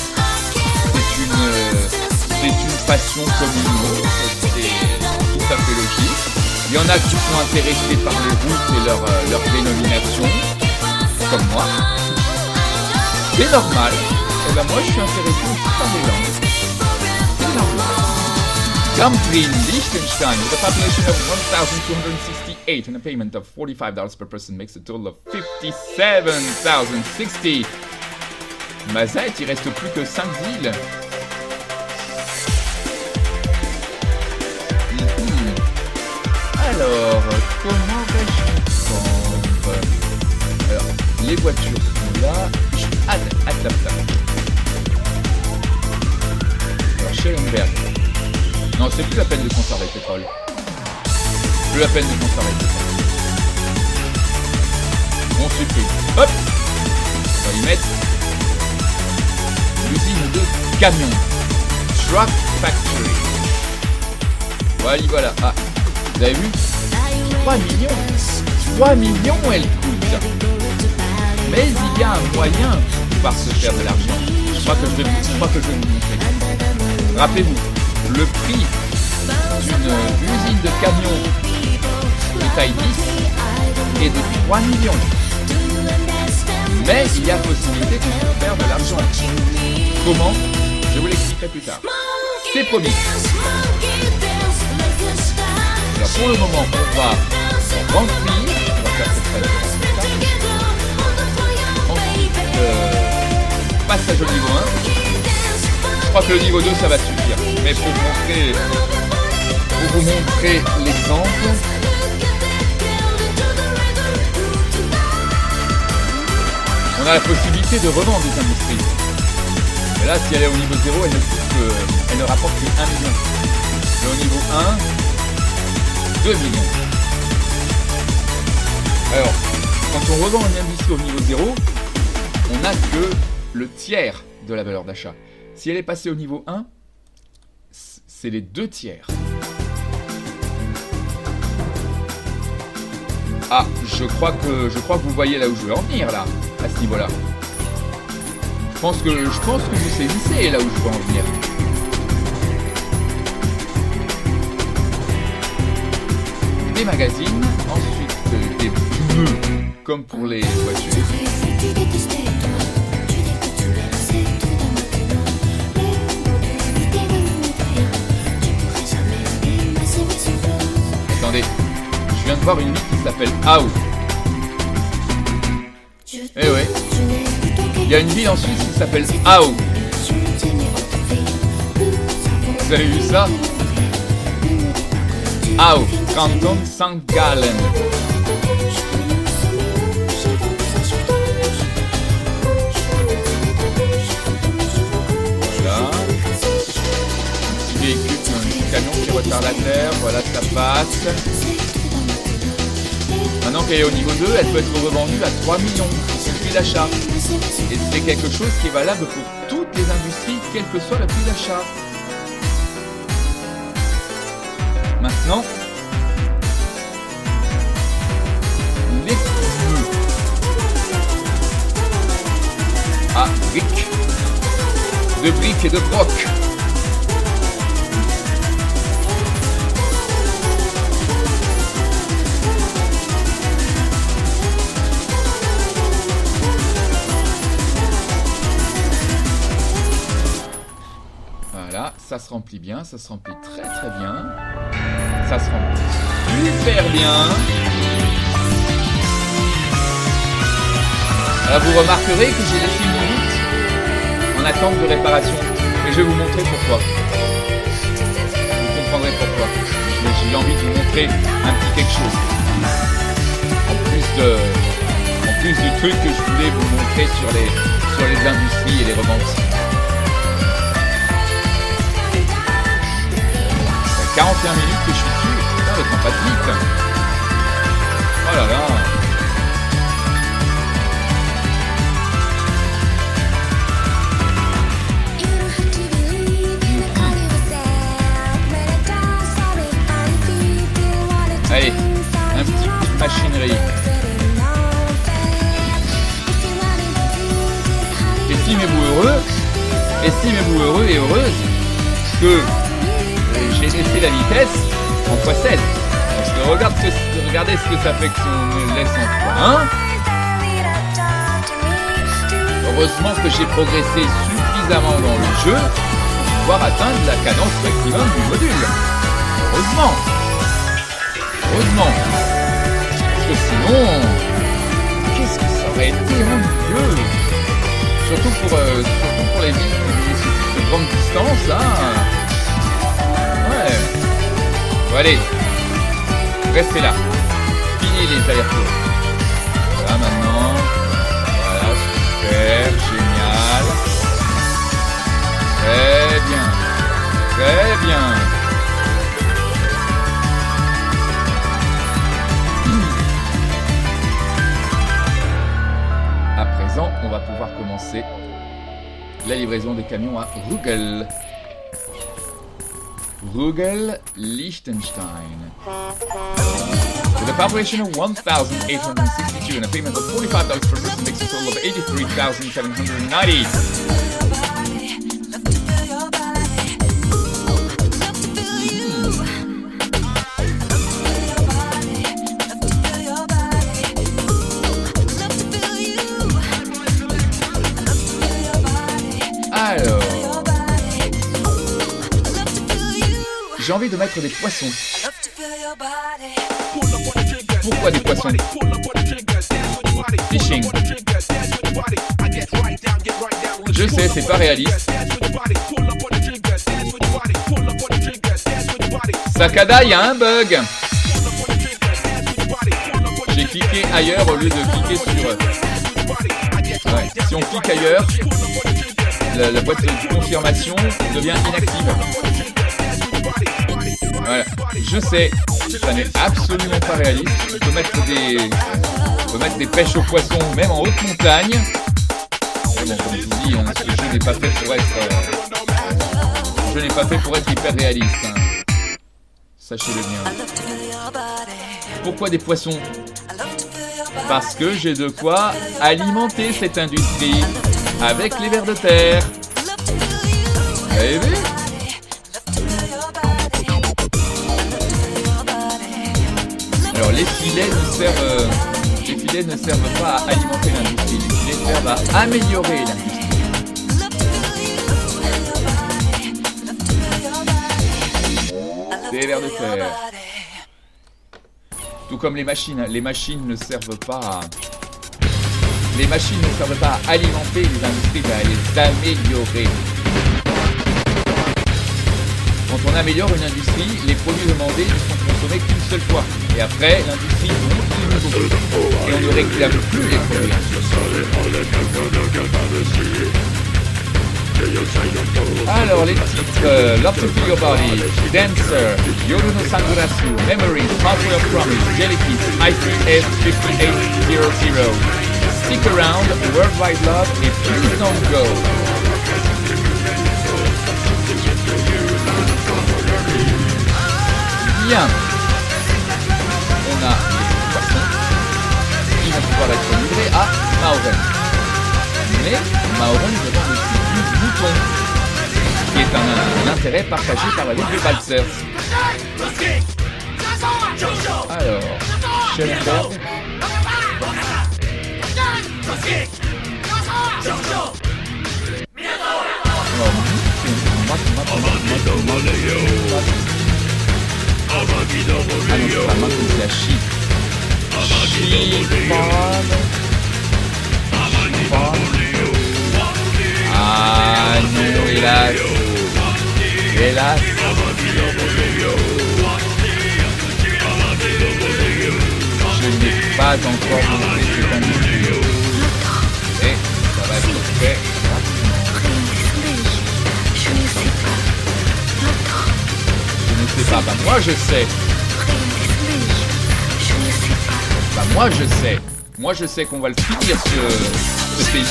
C'est une passion comme une autre, c'est tout à fait logique. Il y en a qui sont intéressés par les routes et leur dénomination, comme moi. C'est normal. Et ben moi je suis intéressé aussi par les langues. C'est normal. Country in Liechtenstein with a population of 1,268 and a payment of $45 per person makes a total of $57,060. Mazet, il reste plus que 5 villes. Alors, comment vais-je prendre? Alors, les voitures sont là. Attends. Alors, Schellenberg. Non, c'est plus la peine de conserver le pétrole. Plus la peine de conserver le pétrole. On supprime. Hop! On va y mettre l'usine de camions. Truck Factory. Voilà. Ah, vous avez vu? 3 millions. 3 millions, elle coûte. Mais il y a un moyen de pouvoir se faire de l'argent. Je crois que je vais vous montrer. Rappelez-vous, le prix d'une usine de camions de taille 10 est de 3 millions. Mais il y a possibilité de se faire de l'argent. Comment? Je vous l'expliquerai plus tard. C'est promis. Alors pour le moment, on va remplir. On va faire cette phase. Ensuite, passage au niveau 1. Je crois que le niveau 2, ça va suffire. Mais pour vous montrer l'exemple, on a la possibilité de revendre des industries. Mais là, si elle est au niveau 0, elle ne rapporte que 1 million. Et au niveau 1, 2 millions. Alors, quand on revend une industrie au niveau 0, on n'a que le tiers de la valeur d'achat. Si elle est passée au niveau 1, c'est les 2 tiers. Ah, je crois que vous voyez là où je veux en venir, là, à ce niveau-là. Je pense que vous saisissez là où je veux en venir. Des magazines, ensuite des pneus, comme pour les voitures. Attendez, je viens de voir une ville qui s'appelle Aou. Eh ouais, il y a une ville en Suisse qui s'appelle Aou. Vous avez vu ça? Aou, Canton St. Gallen. Voilà. Un petit véhicule, un camion qui retarde la terre, voilà, ça passe. Maintenant qu'elle est au niveau 2, elle peut être revendue à 3 millions de prix d'achat. Et c'est quelque chose qui est valable pour toutes les industries, quel que soit le prix d'achat. Maintenant, les pneus. Ah, briques. De briques et de broc. Voilà, ça se remplit bien, ça se remplit très très bien. Ça se remplit super bien. Alors vous remarquerez que j'ai laissé une minute en attente de réparation. Et je vais vous montrer pourquoi. Vous comprendrez pourquoi. J'ai envie de vous montrer un petit quelque chose. plus du truc que je voulais vous montrer sur les industries et les rebondissements. 41 minutes que je suis dessus. Putain, le temps passe vite. Oh là là. Allez, un petit coup de machinerie. Estimez-vous heureux et heureuse que j'ai laissé la vitesse en x7. Parce que regardez ce que ça fait que si on me laisse en x1. Heureusement que j'ai progressé suffisamment dans le jeu pour pouvoir atteindre la cadence maximum du module. Heureusement. Parce que sinon, qu'est-ce que ça aurait été ennuyeux. Surtout pour les villes de grande distance, là. Ouais. Bon, allez. Restez là. Fini les allers-retours. Voilà, maintenant. Voilà, super, génial. Très bien. Très bien. À présent, on va pouvoir commencer la livraison des camions à Rugel. Rugel, Liechtenstein. With a population of 1,862 and a payment of $45 per person makes a total of $83,790. Alors, j'ai envie de mettre des poissons. Pourquoi des poissons? Fishing. Je sais, c'est pas réaliste. Sakada, il y a un bug. J'ai cliqué ailleurs au lieu de cliquer sur... Ouais, si on clique ailleurs, la boîte de confirmation devient inactive. Voilà, je sais, ça n'est absolument pas réaliste. On peut mettre des pêches aux poissons même en haute montagne. Mais bon, comme je vous dis, ce jeu n'est pas fait pour être hyper réaliste. Hein. Sachez-le bien. Pourquoi des poissons? Parce que j'ai de quoi alimenter cette industrie avec les vers de terre. Vous avez vu? Alors les filets ne servent pas à alimenter l'industrie, les filets servent à améliorer l'industrie. Des vers de terre. Tout comme les machines ne servent pas à alimenter les industries, mais à les améliorer. Quand on améliore une industrie, les produits demandés ne sont consommés qu'une seule fois. Et après, l'industrie monte de nouveau. Et on ne réclame plus les produits. Alors, les titres, Love to Feel Your Body, Dancer, Yoru no Sangurasu, Memories, Pathway of Promise, Jellyfish, ICS 5800, Stick Around, Worldwide Love et Please Don't Go. Bien. On a les poissons qui vont pouvoir être livrés à Mauren. Mais Mauren demande aussi du mouton, qui est un intérêt partagé par la ville de Balzers. Alors, Schellenberg. Ah non, c'est pas moi, c'est la Chic. Ah non, hélas. Hélas. Je n'ai pas encore montré cette industrie. fait. Je ne sais pas. Bah moi je sais. Bah moi je sais. Moi je sais qu'on va le finir ce pays.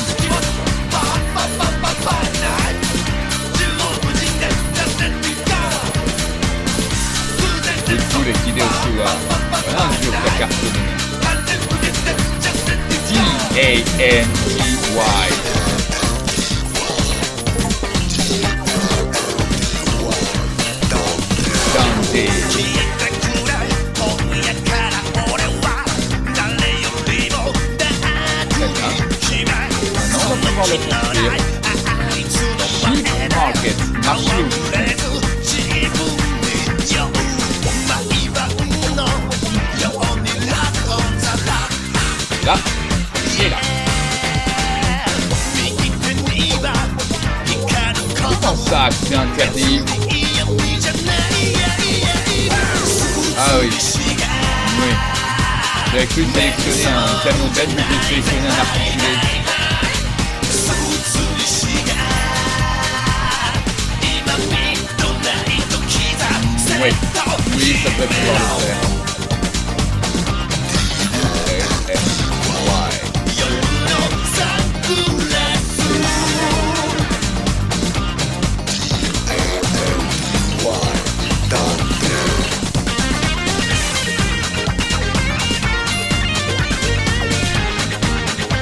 Le coup les idées aussi un jour qui a cartonné. D-A-N-T-Y. Dante. Maintenant, on va pouvoir le construire. Cheap Market, marché au là, et là. Comment ça, c'est interdit? Ah oui. Oui. J'avais cru sélectionner un piano bête, mais j'ai sélectionné un articulé. Oui. Oui, ça devrait pouvoir le faire.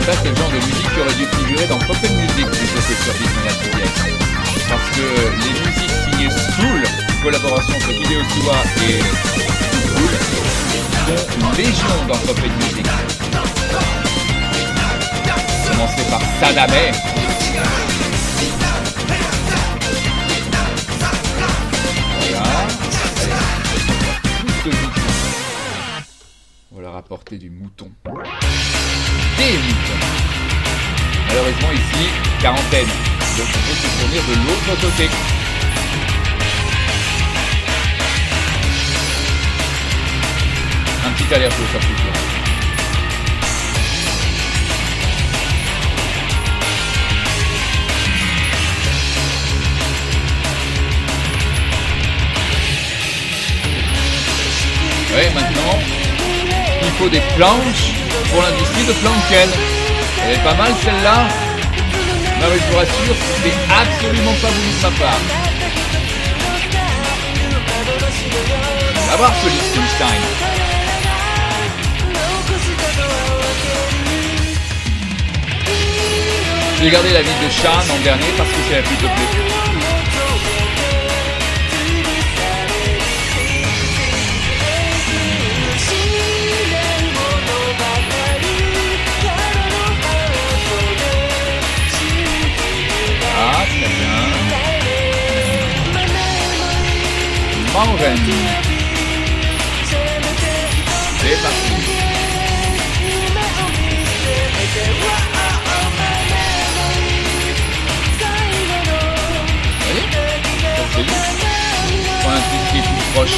Ça, c'est le genre de musique qui aurait dû figurer dans Puppet Music plutôt que sur Disney Afterlife. Parce que les musiques signées Soul, collaboration entre Hideo Suwa et Soul, sont une légion dans Puppet Music. Commencé par Sadame. Voilà. Plus de moutons. On va leur apporter du mouton. Des moutons. Malheureusement ici, quarantaine. Donc il faut se fournir de l'autre côté. Un petit aller-retour, ça suffira. Ouais, maintenant, il faut des planches pour l'industrie de Plankel. Elle est pas mal celle-là. Non mais je vous rassure, c'est absolument pas voulu de ma part. On va voir ce Liechtenstein. J'ai gardé la ville de Shan en dernier parce que c'est la plus peuplée. Ah, très bien. Mauren. C'est parti. Vous voyez? Ça c'est lui. Pour un truc qui est plus proche.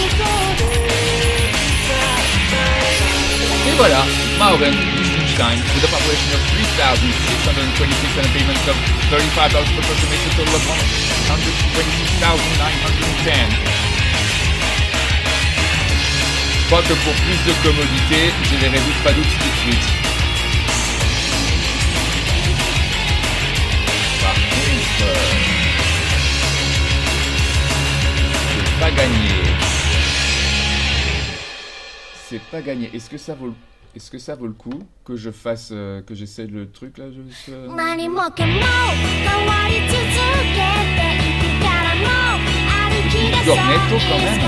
Et voilà, Mauren, Liechtenstein, with a population of 3,626 and a payment of 35,000 per person makes a total of 126,910. Je crois que pour plus de commodité, je les résoudre pas d'outils tout de suite. Par contre, c'est pas gagné. C'est pas gagné. Est-ce que ça vaut le coup que je fasse, que j'essaie le truc là juste Cornetto quand même, si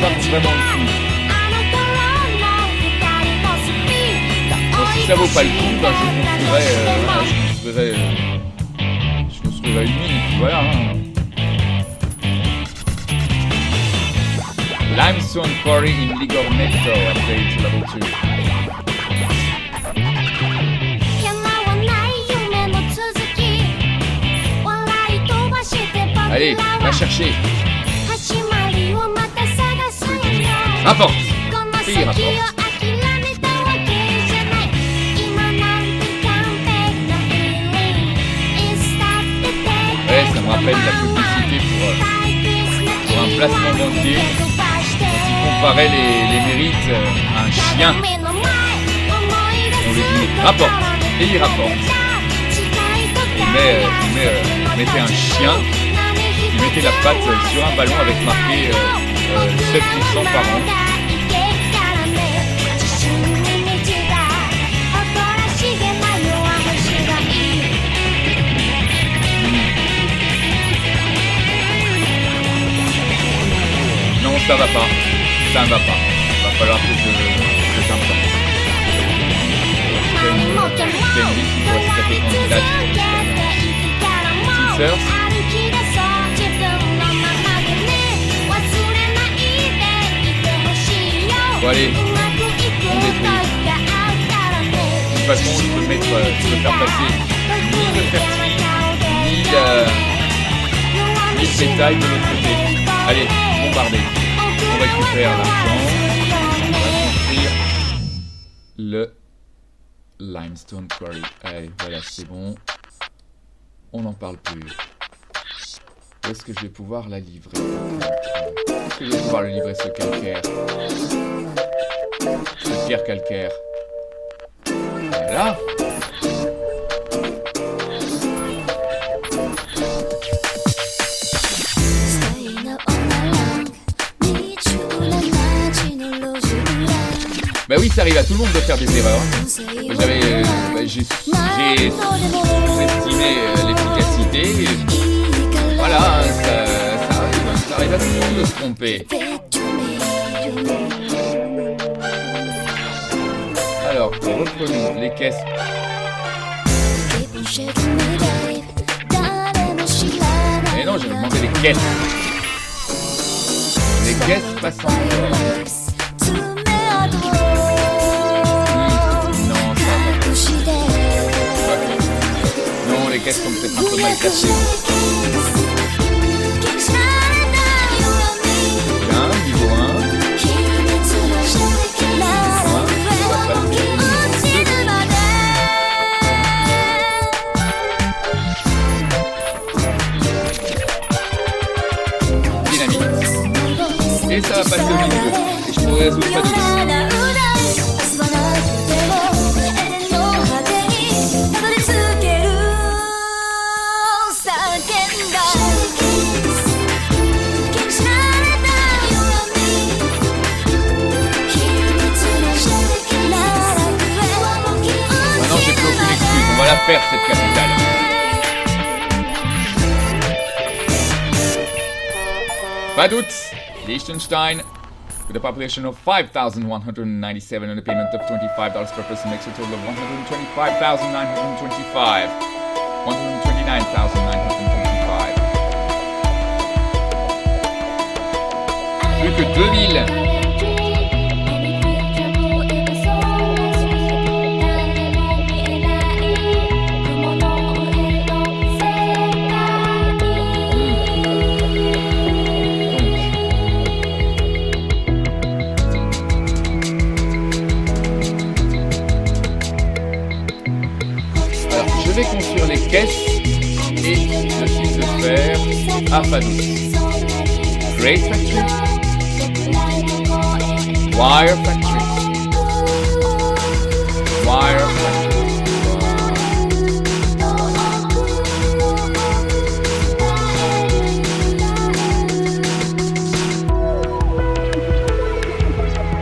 ça vaut vraiment le coup. Bon, si ça vaut pas le coup, ben je construirai une mine, et puis voilà. Hein. Limestone Quarry in Ligornetto, upgrade to level 2. Allez, va chercher. Rapporte. Fille, rapporte. la publicité pour un placement banquier. Il comparait les mérites à un chien. On lui dit rapporte, et il rapporte. Il mettait un chien, il mettait la patte sur un ballon avec marqué 7% par an. Non, ça va pas. Ça ne va pas. Il va falloir que j'implante. C'est une vie qui pourrait se taper candidate. Petite sœur. Bon allez, on détruit. De toute façon, je peux faire passer ni le fertile, ni le bétail de l'autre côté. Allez, bombarder. On récupère l'argent. On va construire le Limestone Quarry. Allez, voilà, c'est bon. On n'en parle plus. Où est-ce que je vais pouvoir la livrer? Est-ce que je vais pouvoir le livrer, ce calcaire? Ce pierre calcaire. Voilà. Bah oui, ça arrive à tout le monde de faire des erreurs. J'ai sous-estimé l'efficacité. Voilà, ça arrive à tout le monde de se tromper. Alors, reprenons les caisses. Et non, j'ai demandé les caisses. Les caisses passent en dehors. Non, les caisses sont peut-être un peu mal cachées. Bien, niveau 1. Et ça va passer au niveau 2. Et je pourrais résoudre pas de doute. Maintenant, j'ai plus aucune excuse. On va la faire, cette capitale. Pas doute. Liechtenstein, with a population of 5,197 and a payment of $25 per person, makes a total of $129,925. $129,925. Plus que 2000. Je vais construire les caisses et le fil de fer à Fadous. Great Factory, Wire Factory, Wire Factory.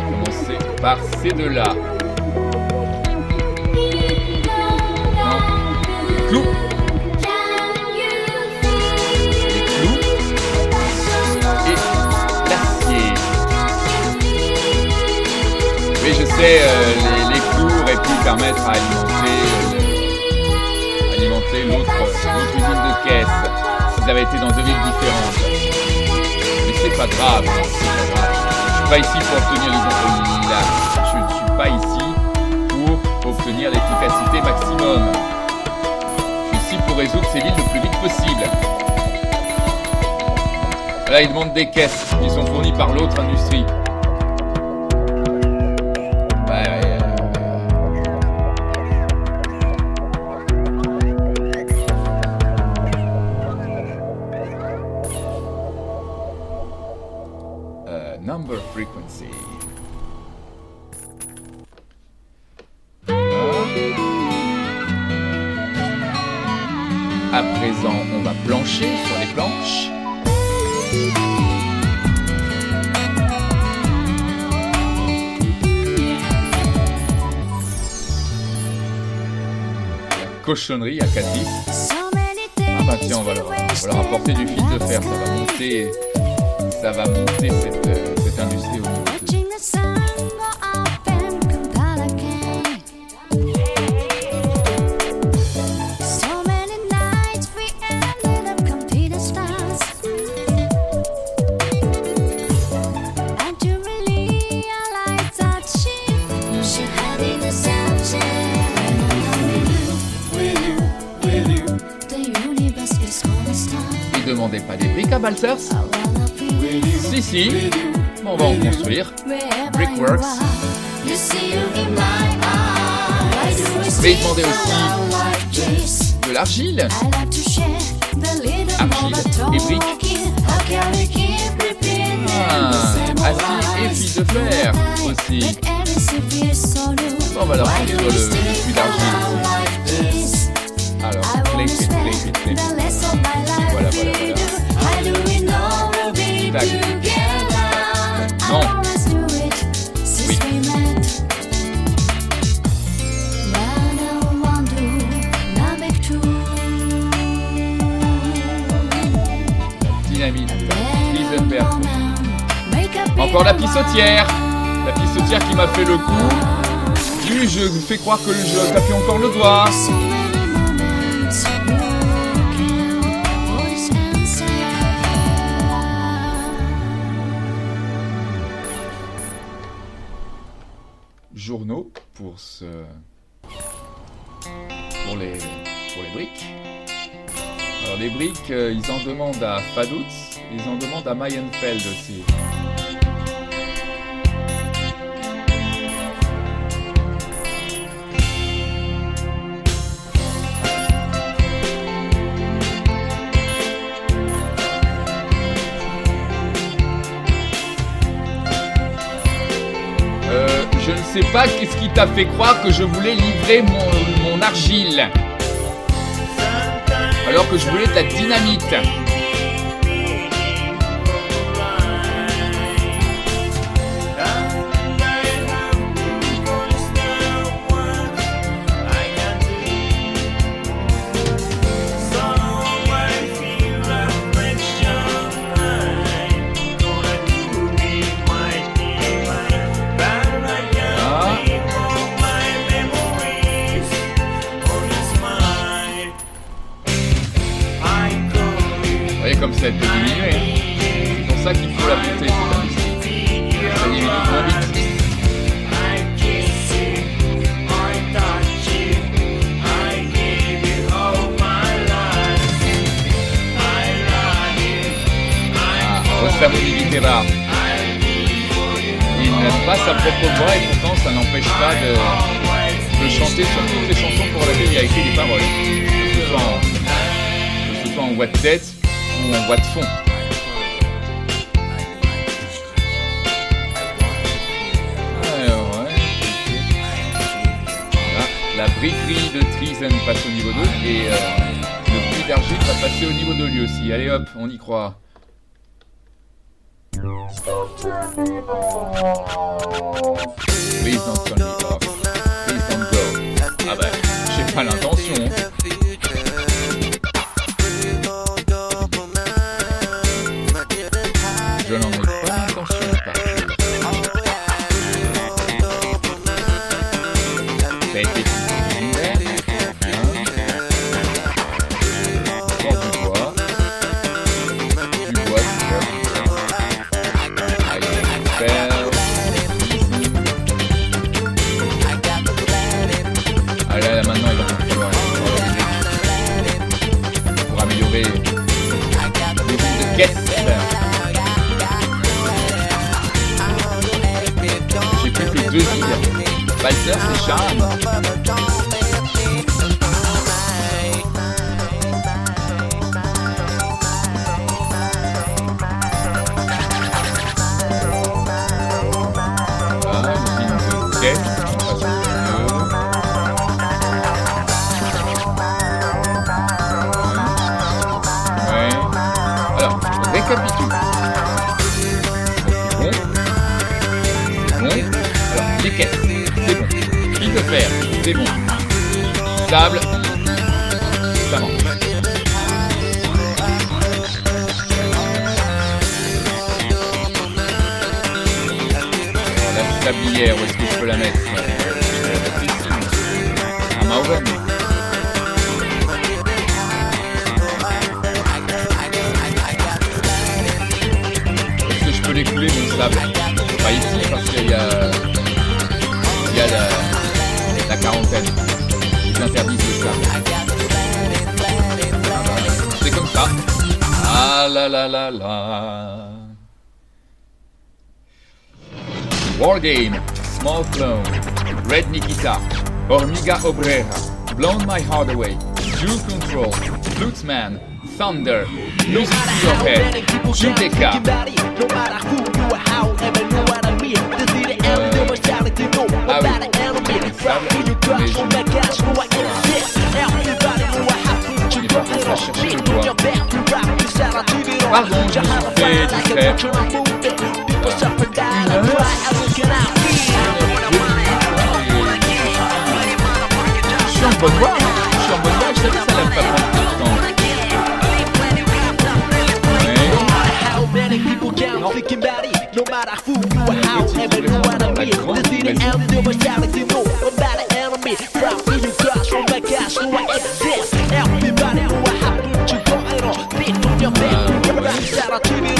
Commencer par ces deux-là. Clous. Les clous et l'acier. Oui, je sais, les clous auraient pu permettre à alimenter l'autre usine de caisse s'ils avaient été dans deux villes différentes. Mais c'est pas grave, c'est pas grave. Je suis pas ici pour obtenir je ne suis pas ici pour obtenir l'efficacité maximum. Pour résoudre ces villes le plus vite possible. Là, ils demandent des caisses qui sont fournies par l'autre industrie. À présent, on va plancher sur les planches. La cochonnerie à 4 vis. Ah bah tiens, on va leur apporter du fil de fer. Ça va monter cette industrie au niveau de... Ils demandaient pas des briques à Balsers? Si. Bon, on va en construire. Brickworks. Mais ils demandaient aussi de l'argile. Argile et briques. Acier et fil de fer aussi. Bon, on va leur construire le puits d'argile aussi. Alors, clé. Voilà. Tac. Non. Oui. Dynamite. Riesenberg. Encore la pissotière. La pissotière qui m'a fait le coup. Je fais croire que je tapais encore le doigt. Journaux pour les briques. Alors les briques, ils en demandent à Faduz, ils en demandent à Mayenfeld aussi. Je ne sais pas qu'est-ce qui t'a fait croire que je voulais livrer mon argile. Alors que je voulais de la dynamite. Comme ça, elle peut diminuer. C'est pour ça qu'il faut la monter, cette industrie. Ça diminue moins vite. Osamu Nigitera. Il n'aime pas sa propre voix et pourtant ça n'empêche pas de chanter sur toutes les chansons pour lesquelles il a écrit des paroles. Que ce soit en voix de tête ou en voix de fond. Alors, ouais. Voilà, la briquerie de Triesen passe au niveau 2 et le puits d'argile va passer au niveau 2 lui aussi. Allez hop, on y croit. Please don't turn me off. Please don't go. Ah bah, j'ai pas l'intention. Je n'en ai pas l'intention, par contre. Ça a été là, maintenant, il va falloir pour améliorer les de caisse. J'ai plus que 2 îles. Balser, c'est charme. Ah, une île de caisse. fer, c'est bon. Sable, ça manque. Alors, la sablière, où est-ce que je peux la mettre? À Mauvais. Est-ce que je peux l'écouler mon sable? Pas ici parce qu'il y a la quarantaine. Ils interdisent le sable. C'est comme ça. Ah la la la la. Wargame, Small Clone, Red Nikita, Hormiga Obrera, Blown My Heart Away, Dual Control, Fluxman, Thunder, Music to Your Head, Judeka. Pardon, je me suis fait distraire. Je suis en bonne voie, je savais que ça allait pas prendre trop de temps.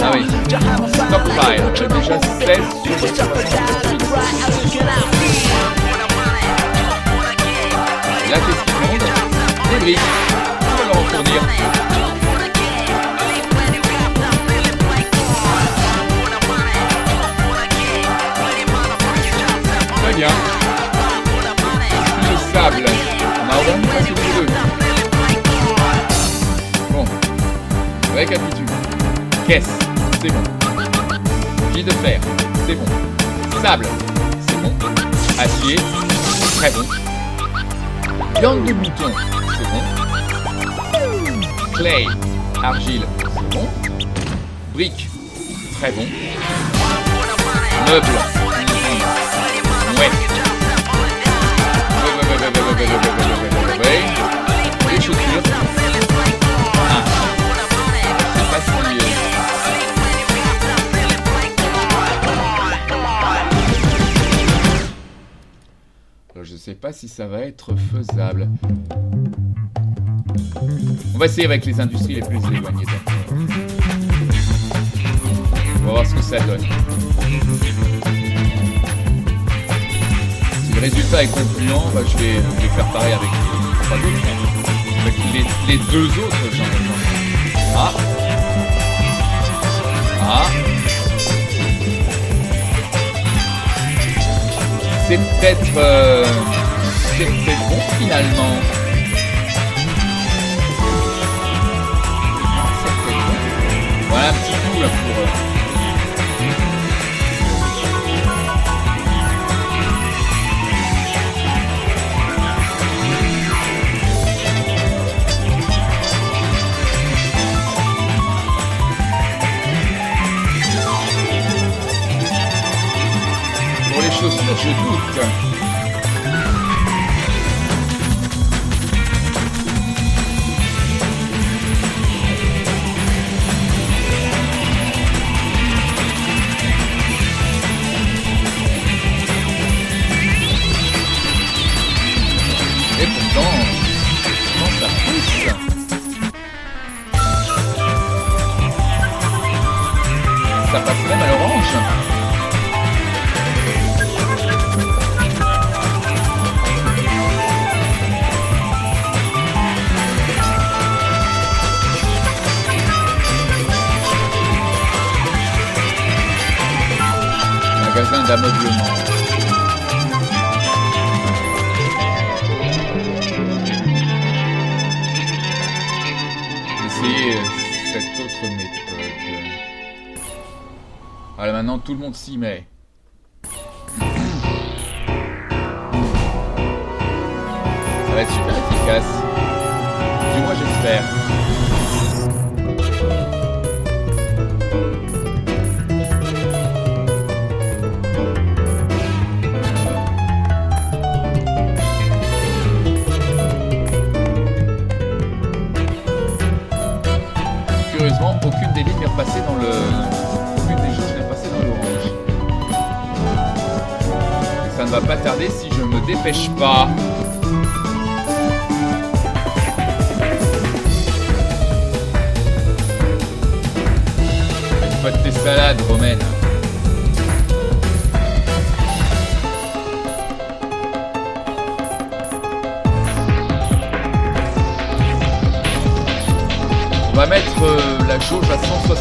Ah oui, Stockpile, j'ai déjà 16 sur là, qu'est-ce qu'ils demandent? Des briques, on va leur en fournir. Très bien. Le sable, on a vraiment pas tous les deux. Bon, récapitule. Caisse, c'est bon. Fil de fer, c'est bon. Sable, c'est bon. Acier, très bon. Viande de mouton, c'est bon. Clay, argile, c'est bon. Brique, très bon. Meuble, ouais. Les chaussures. Ah. C'est pas si... Alors, je sais pas si ça va être faisable. On va essayer avec les industries les plus éloignées. On va voir ce que ça donne. Si le résultat est concluant, bah, je vais faire pareil avec les trois autres. Avec les deux autres, j'en ai. Ah. Ah. C'est peut-être bon finalement. C'est peut-être bon. Voilà un petit coup là pour... Pour les chaussures, je doute. Et pourtant ça pousse. Ça passe même à l'orange. Magasin d'ameublement. Essayez cette autre méthode. Voilà, maintenant tout le monde s'y met. Ça va être super efficace. Du moins j'espère. passé dans le... L'une des jauges n'est passée dans l'orange. Et ça ne va pas tarder si je ne me dépêche pas. Une fois de tes salades, Romaine. On va mettre la jauge à 164%, ça me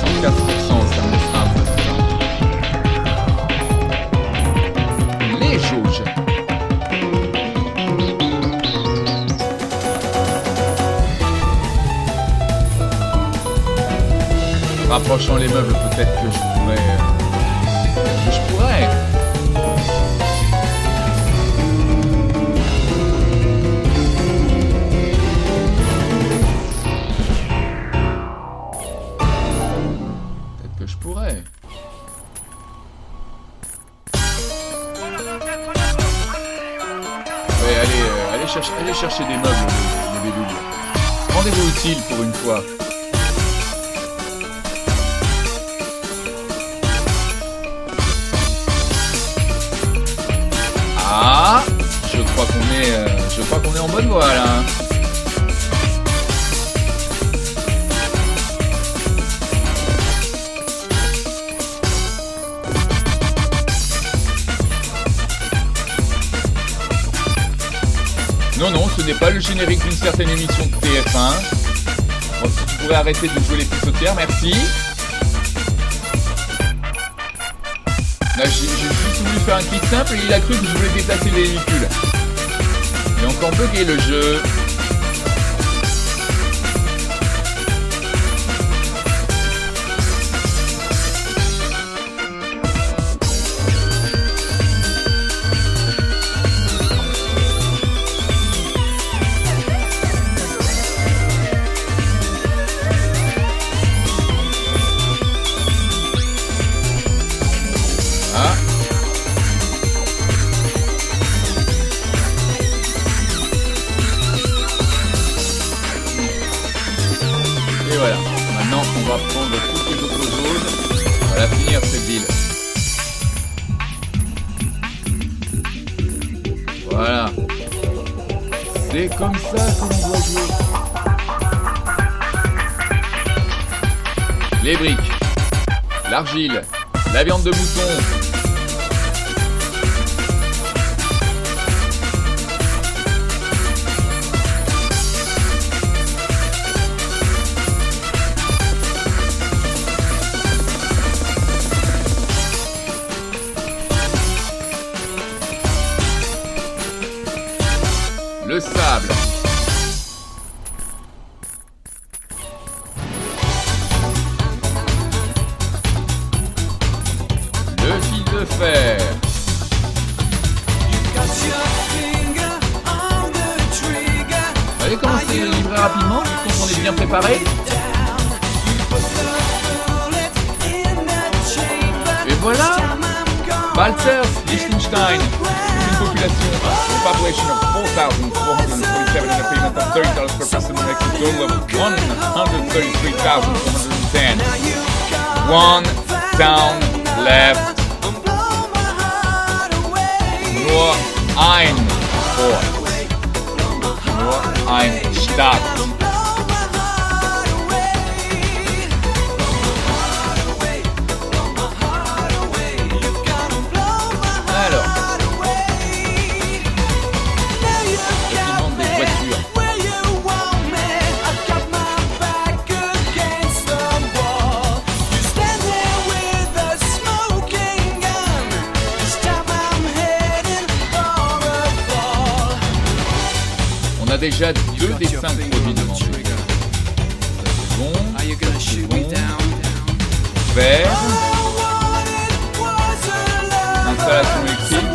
laissera un peu de temps. Les jauges. Rapprochant les meubles, peut-être que je pourrais... Allez chercher des meubles, les bébés. Rendez-vous utile pour une fois. Ah, je crois qu'on est en bonne voie là. Non, non, ce n'est pas le générique d'une certaine émission de TF1. Bon, si tu pourrais arrêter de jouer les pissotières, merci. Là, j'ai juste voulu faire un clic simple et il a cru que je voulais déplacer les véhicules. Il est encore bugué le jeu. Voilà. C'est comme ça qu'on doit jouer. Les briques, l'argile, la viande de mouton. Le sable. Le fil de fer. Vous allez commencer à livrer rapidement quand on est bien préparé. Et voilà, Balzer, Liechtenstein. Population, a population of 4,447 and a payment of $30 per person makes a total of 133,410. One down left. Nur ein vor. Nur ein Start. On a déjà 2 des 5 produits demandés. Bon, vert, installation électrique.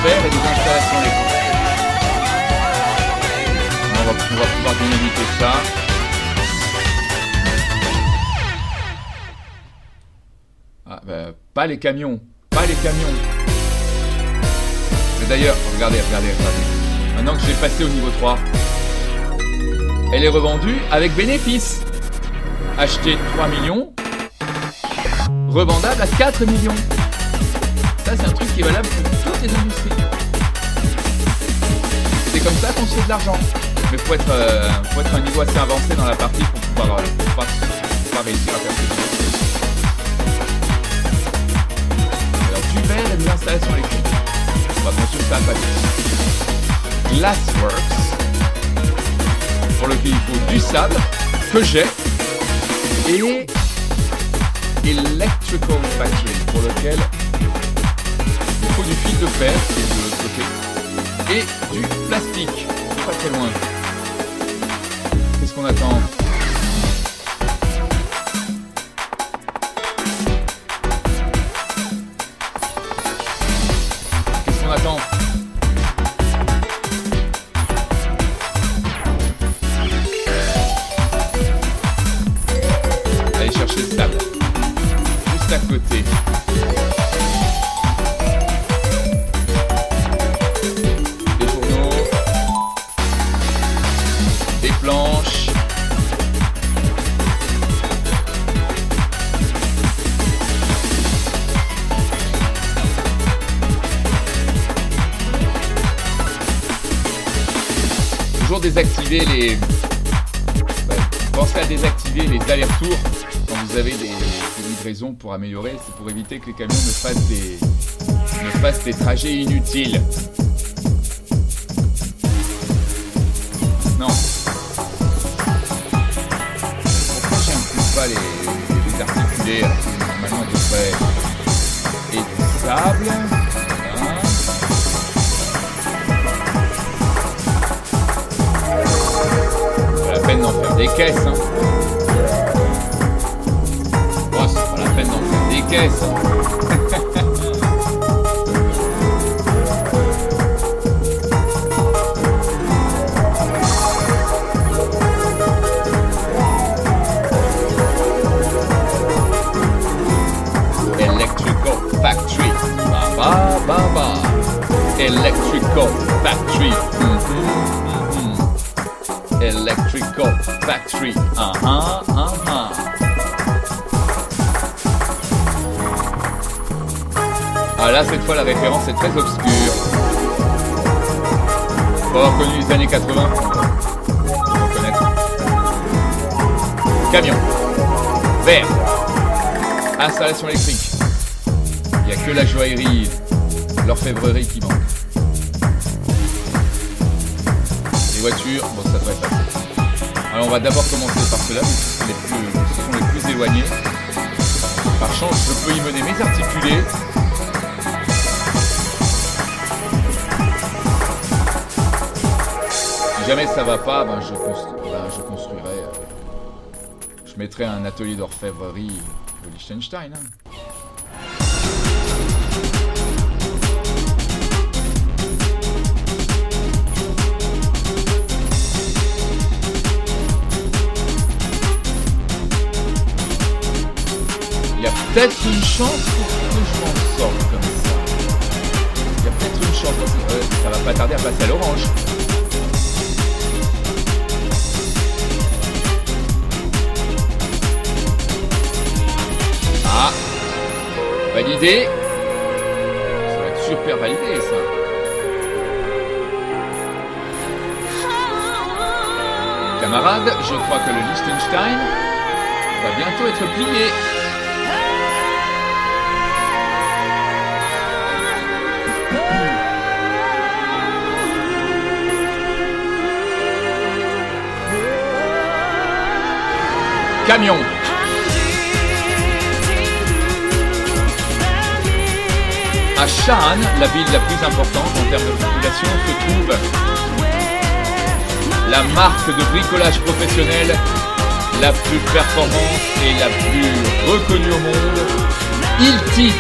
Et des installations électriques. On va pouvoir dynamiter ça. Pas les camions. Pas les camions. Mais d'ailleurs, regardez. Maintenant que j'ai passé au niveau 3, elle est revendue avec bénéfice. Acheté 3 millions, revendable à 4 millions. Ça, c'est un truc qui est valable pour toutes les industries. C'est comme ça qu'on se fait de l'argent. Mais faut être un niveau assez avancé dans la partie pour pouvoir réussir à faire ce genre. Alors, du verre et de l'installation électrique. On va construire ça à pas de Glassworks, pour lequel il faut du sable, que j'ai, et Electrical Factory, pour lequel il faut du fil de fer, qui est de l'autre côté, et du plastique, pas très loin. Qu'est-ce qu'on attend ? Qu'est-ce qu'on attend ? Allez chercher le sable. Juste à côté. Des fourneaux. Des planches. Toujours désactiver les... Pensez à désactiver les allers-retours quand vous avez des livraisons pour améliorer. C'est pour éviter que les camions ne fassent des trajets inutiles. Non. Pourquoi j'inclus pas les articulés alors que normalement ils devraient... Et du sable. Pas la peine d'en faire des caisses, hein. Oh, c'est pas la peine d'en faire des caisses, hein. Electrical Factory. Ba. Electrical Factory. Electrical Factory. Ah là, cette fois, la référence est très obscure. Faut avoir connu les années 80. Faut reconnaître. Camion. Vert. Installation électrique. Il n'y a que la joaillerie, l'orfèvrerie qui manque. Les voitures, bon, ça devrait passer. Alors on va d'abord commencer par ceux-là, ce sont les plus éloignés. Par chance, je peux y mener mes articulés. Si jamais ça va pas, je construirai. Je mettrai un atelier d'orfèvrerie au Liechtenstein. Hein. Il y a peut-être une chance pour que je m'en sorte comme ça. Il y a peut-être une chance, parce que ça va pas tarder à passer à l'orange. Ah, validé. Ça va être super validé ça. Camarades, je crois que le Liechtenstein va bientôt être plié. Camion. À Schaan, la ville la plus importante en termes de population, se trouve la marque de bricolage professionnel la plus performante et la plus reconnue au monde, Hilti,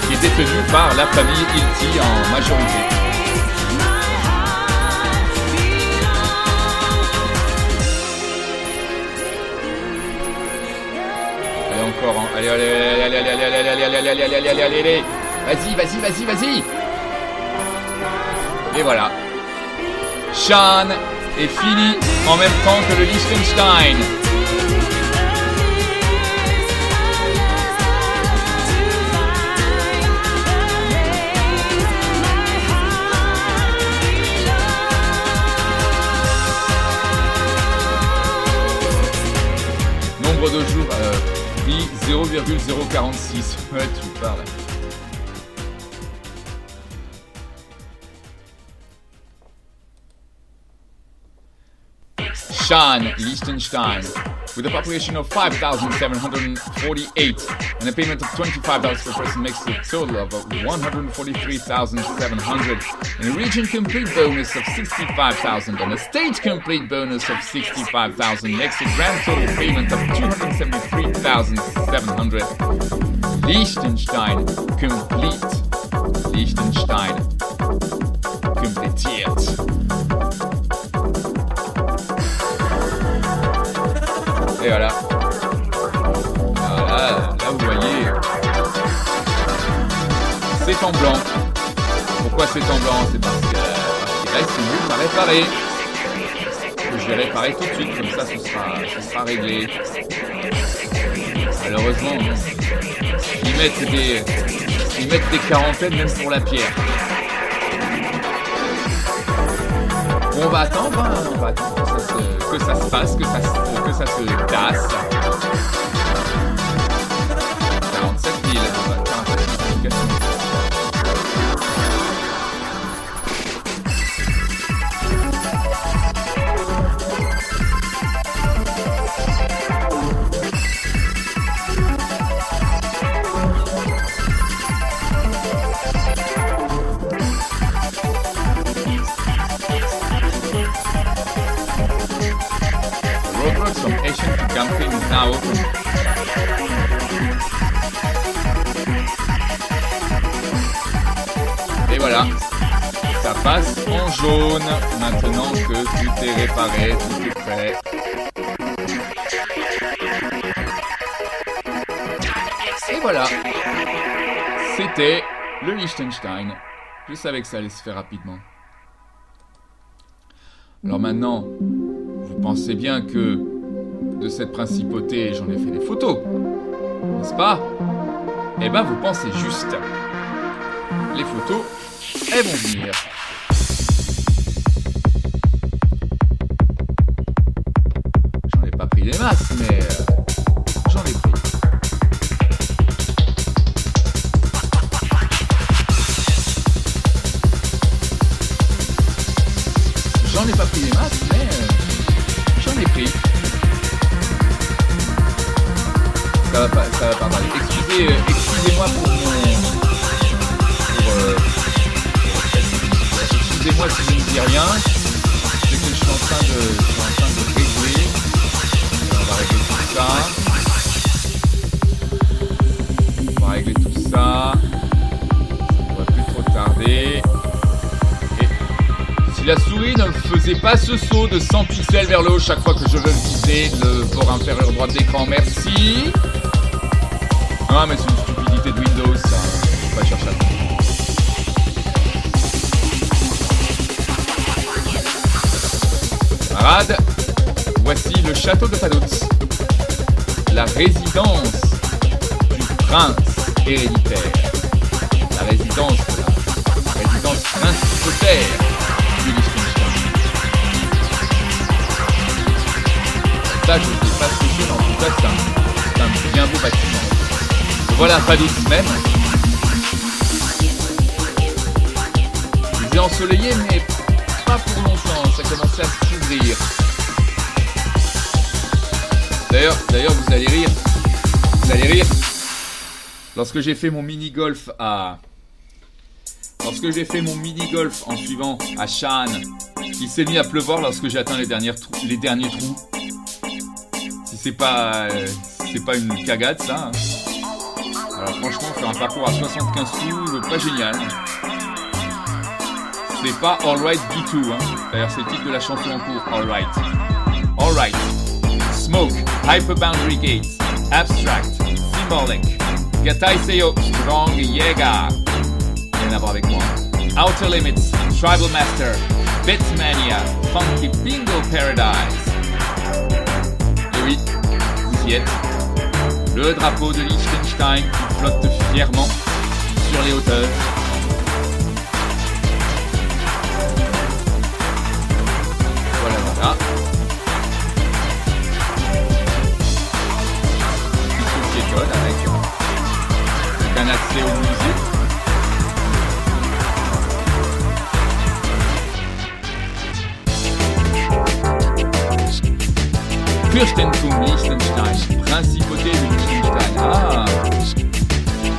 qui est détenue par la famille Hilti en majorité. fort. Hein. Allez, allez, allez, allez, allez, allez, allez, allez, allez, allez, allez, allez, allez, allez. Vas-y, vas-y, vas-y, vas-y. Et voilà. Shan est fini en même temps que le Liechtenstein. Nombre de jours pris 0,046. Ouais, tu parles. Shan, Liechtenstein, with a population of 5,748 and a payment of $25 per person makes a total of 143,700 and a region complete bonus of 65,000 and a state complete bonus of 65,000 makes a grand total payment of 273,700. Liechtenstein complete. Liechtenstein komplettiert. Et voilà. Voilà, là vous voyez, c'est en blanc. Pourquoi c'est en blanc? C'est parce qu'il reste une bulle à réparer. Que je vais réparer tout de suite, comme ça ce sera réglé. Malheureusement, ils mettent des quarantaines même pour la pierre. Bon, on va attendre que ça se passe, que ça se tasse. 47 000, on va faire un peu de multiplication. From Asian to camping is now open. Et voilà, ça passe en jaune maintenant que tout est réparé, tout est prêt. Et voilà, c'était le Liechtenstein. Je savais que ça allait se faire rapidement. Alors maintenant, vous pensez bien que de cette principauté, j'en ai fait des photos, n'est-ce pas? Eh ben, vous pensez juste. Les photos, elles vont venir. J'en ai pas pris des masses, mais j'en ai pris. J'en ai pas pris des masses, mais j'en ai pris. Ça va pas parler. Excusez-moi pour excusez-moi si je ne dis rien. C'est que je suis en train de régler. On va régler tout ça. On va régler tout ça. On va plus trop tarder. Et si la souris ne faisait pas ce saut de 100 pixels vers le haut chaque fois que je veux viser le bord inférieur droit de l'écran, merci. Ah mais c'est une stupidité de Windows ça, faut pas chercher à comprendre. Camarades, voici le château de Paduz, la résidence du prince héréditaire, la résidence principautaire du Liechtenstein. Ça je ne sais pas ce que c'est, mais en tout cas c'est un bien beau bâtiment. Voilà Paduz même. Il est ensoleillé mais pas pour longtemps, ça commençait à s'ouvrir. D'ailleurs vous allez rire. Lorsque j'ai fait mon mini-golf en suivant à Shan, il s'est mis à pleuvoir lorsque j'ai atteint les derniers trous. Si c'est pas une cagade ça. Alors franchement, faire un parcours à 75 sous, pas génial. C'est pas alright du tout, hein. D'ailleurs, c'est le titre de la chanson en cours, alright. Alright. Smoke, Hyperboundary Gates, Abstract, Timberlake, Gataiseo, Strong Jäger. Rien à voir avec moi. Outer Limits, Tribal Master, Beatmania, Funky Bingo Paradise. Et oui, vous y êtes. Le drapeau de Liechtenstein qui flotte fièrement sur les hauteurs. Voilà, voilà. Petite piétonne avec un accès aux musiques. Fürstentum Liechtenstein, principauté de Liechtenstein. Ah,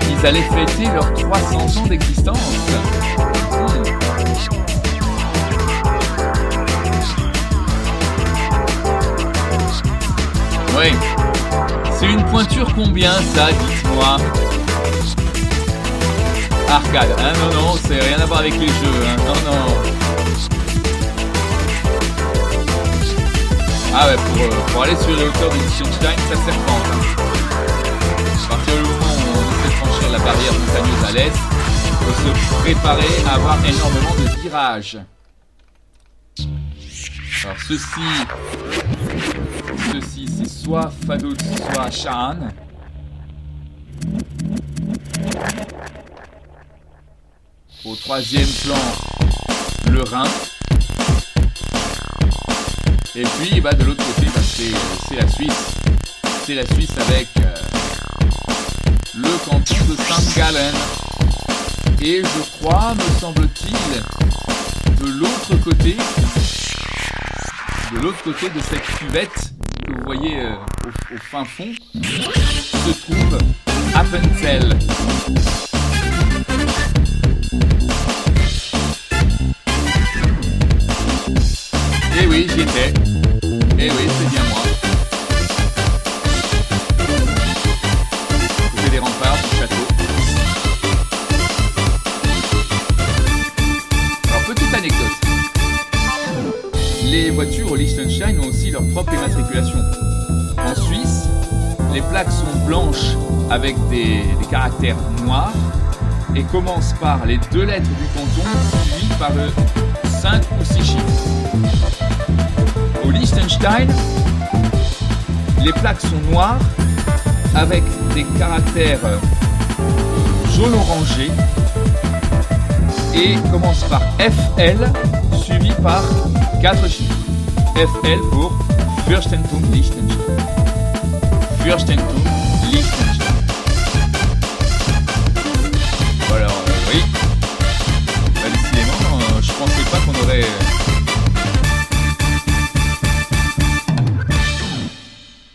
ils allaient fêter leurs 300 ans d'existence. Oui, c'est une pointure combien ça, dites-moi? Arcade, hein? Non, non, c'est rien à voir avec les jeux, hein? Non, non. Ah ouais, pour aller sur les hauteurs de Liechtenstein, ça serpente. À partir du moment où on essaie de franchir la barrière montagneuse à l'est, il faut se préparer à avoir énormément de virages. Alors ceci c'est soit Vaduz, soit Shaan. Au troisième plan, le Rhin. Et puis de l'autre côté, c'est la Suisse. C'est la Suisse avec le canton de Saint-Gallen. Et je crois, me semble-t-il, de l'autre côté de cette cuvette que vous voyez au fin fond, se trouve Appenzell. Eh oui, j'y étais. Eh oui, c'est bien moi. Côté des remparts du château. Alors, petite anecdote. Les voitures au Liechtenstein ont aussi leur propre immatriculation. En Suisse, les plaques sont blanches avec des caractères noirs et commencent par les 2 lettres du canton suivies par le 5 ou 6 chiffres. Au Liechtenstein, les plaques sont noires avec des caractères jaune-orangé et commencent par FL suivi par 4 chiffres. FL pour Fürstentum Liechtenstein. Fürstentum Liechtenstein. Alors, oui. Décidément, je pensais pas qu'on aurait...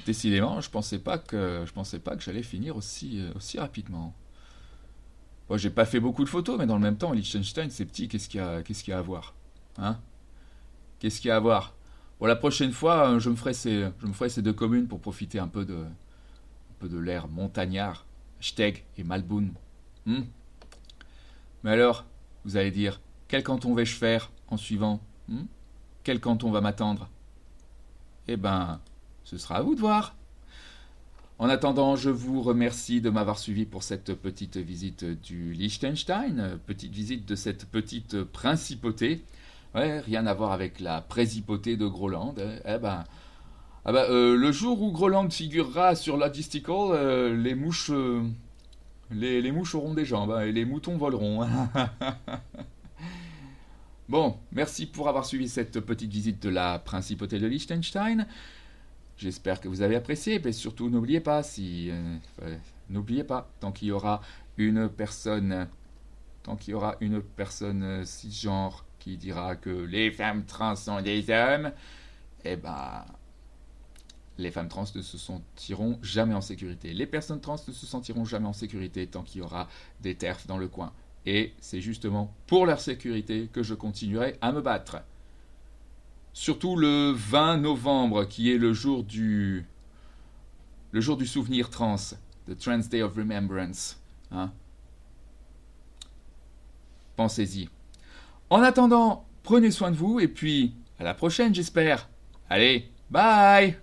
Décidément, je pensais pas que j'allais finir aussi rapidement. Bon, j'ai pas fait beaucoup de photos, mais dans le même temps, Liechtenstein, c'est petit, qu'est-ce qu'il y a à voir, hein? Qu'est-ce qu'il y a à voir? Bon, la prochaine fois, je me ferai ces 2 communes pour profiter un peu de l'air montagnard, Steg et Malboun. Mais alors, vous allez dire, quel canton vais-je faire en suivant? Quel canton va m'attendre? Eh ben, ce sera à vous de voir. En attendant, je vous remercie de m'avoir suivi pour cette petite visite du Liechtenstein, petite visite de cette petite principauté. Ouais, rien à voir avec la présipauté de Groland. Le jour où Groland figurera sur Logistical, les mouches auront des jambes et les moutons voleront. Bon, merci pour avoir suivi cette petite visite de la principauté de Liechtenstein. J'espère que vous avez apprécié, mais surtout n'oubliez pas, tant qu'il y aura une personne cisgenre qui dira que les femmes trans sont des hommes, eh ben, les femmes trans ne se sentiront jamais en sécurité. Les personnes trans ne se sentiront jamais en sécurité tant qu'il y aura des TERF dans le coin. Et c'est justement pour leur sécurité que je continuerai à me battre. Surtout le 20 novembre, qui est le jour du souvenir trans, the Trans Day of Remembrance. Hein? Pensez-y. En attendant, prenez soin de vous et puis à la prochaine, j'espère. Allez, bye!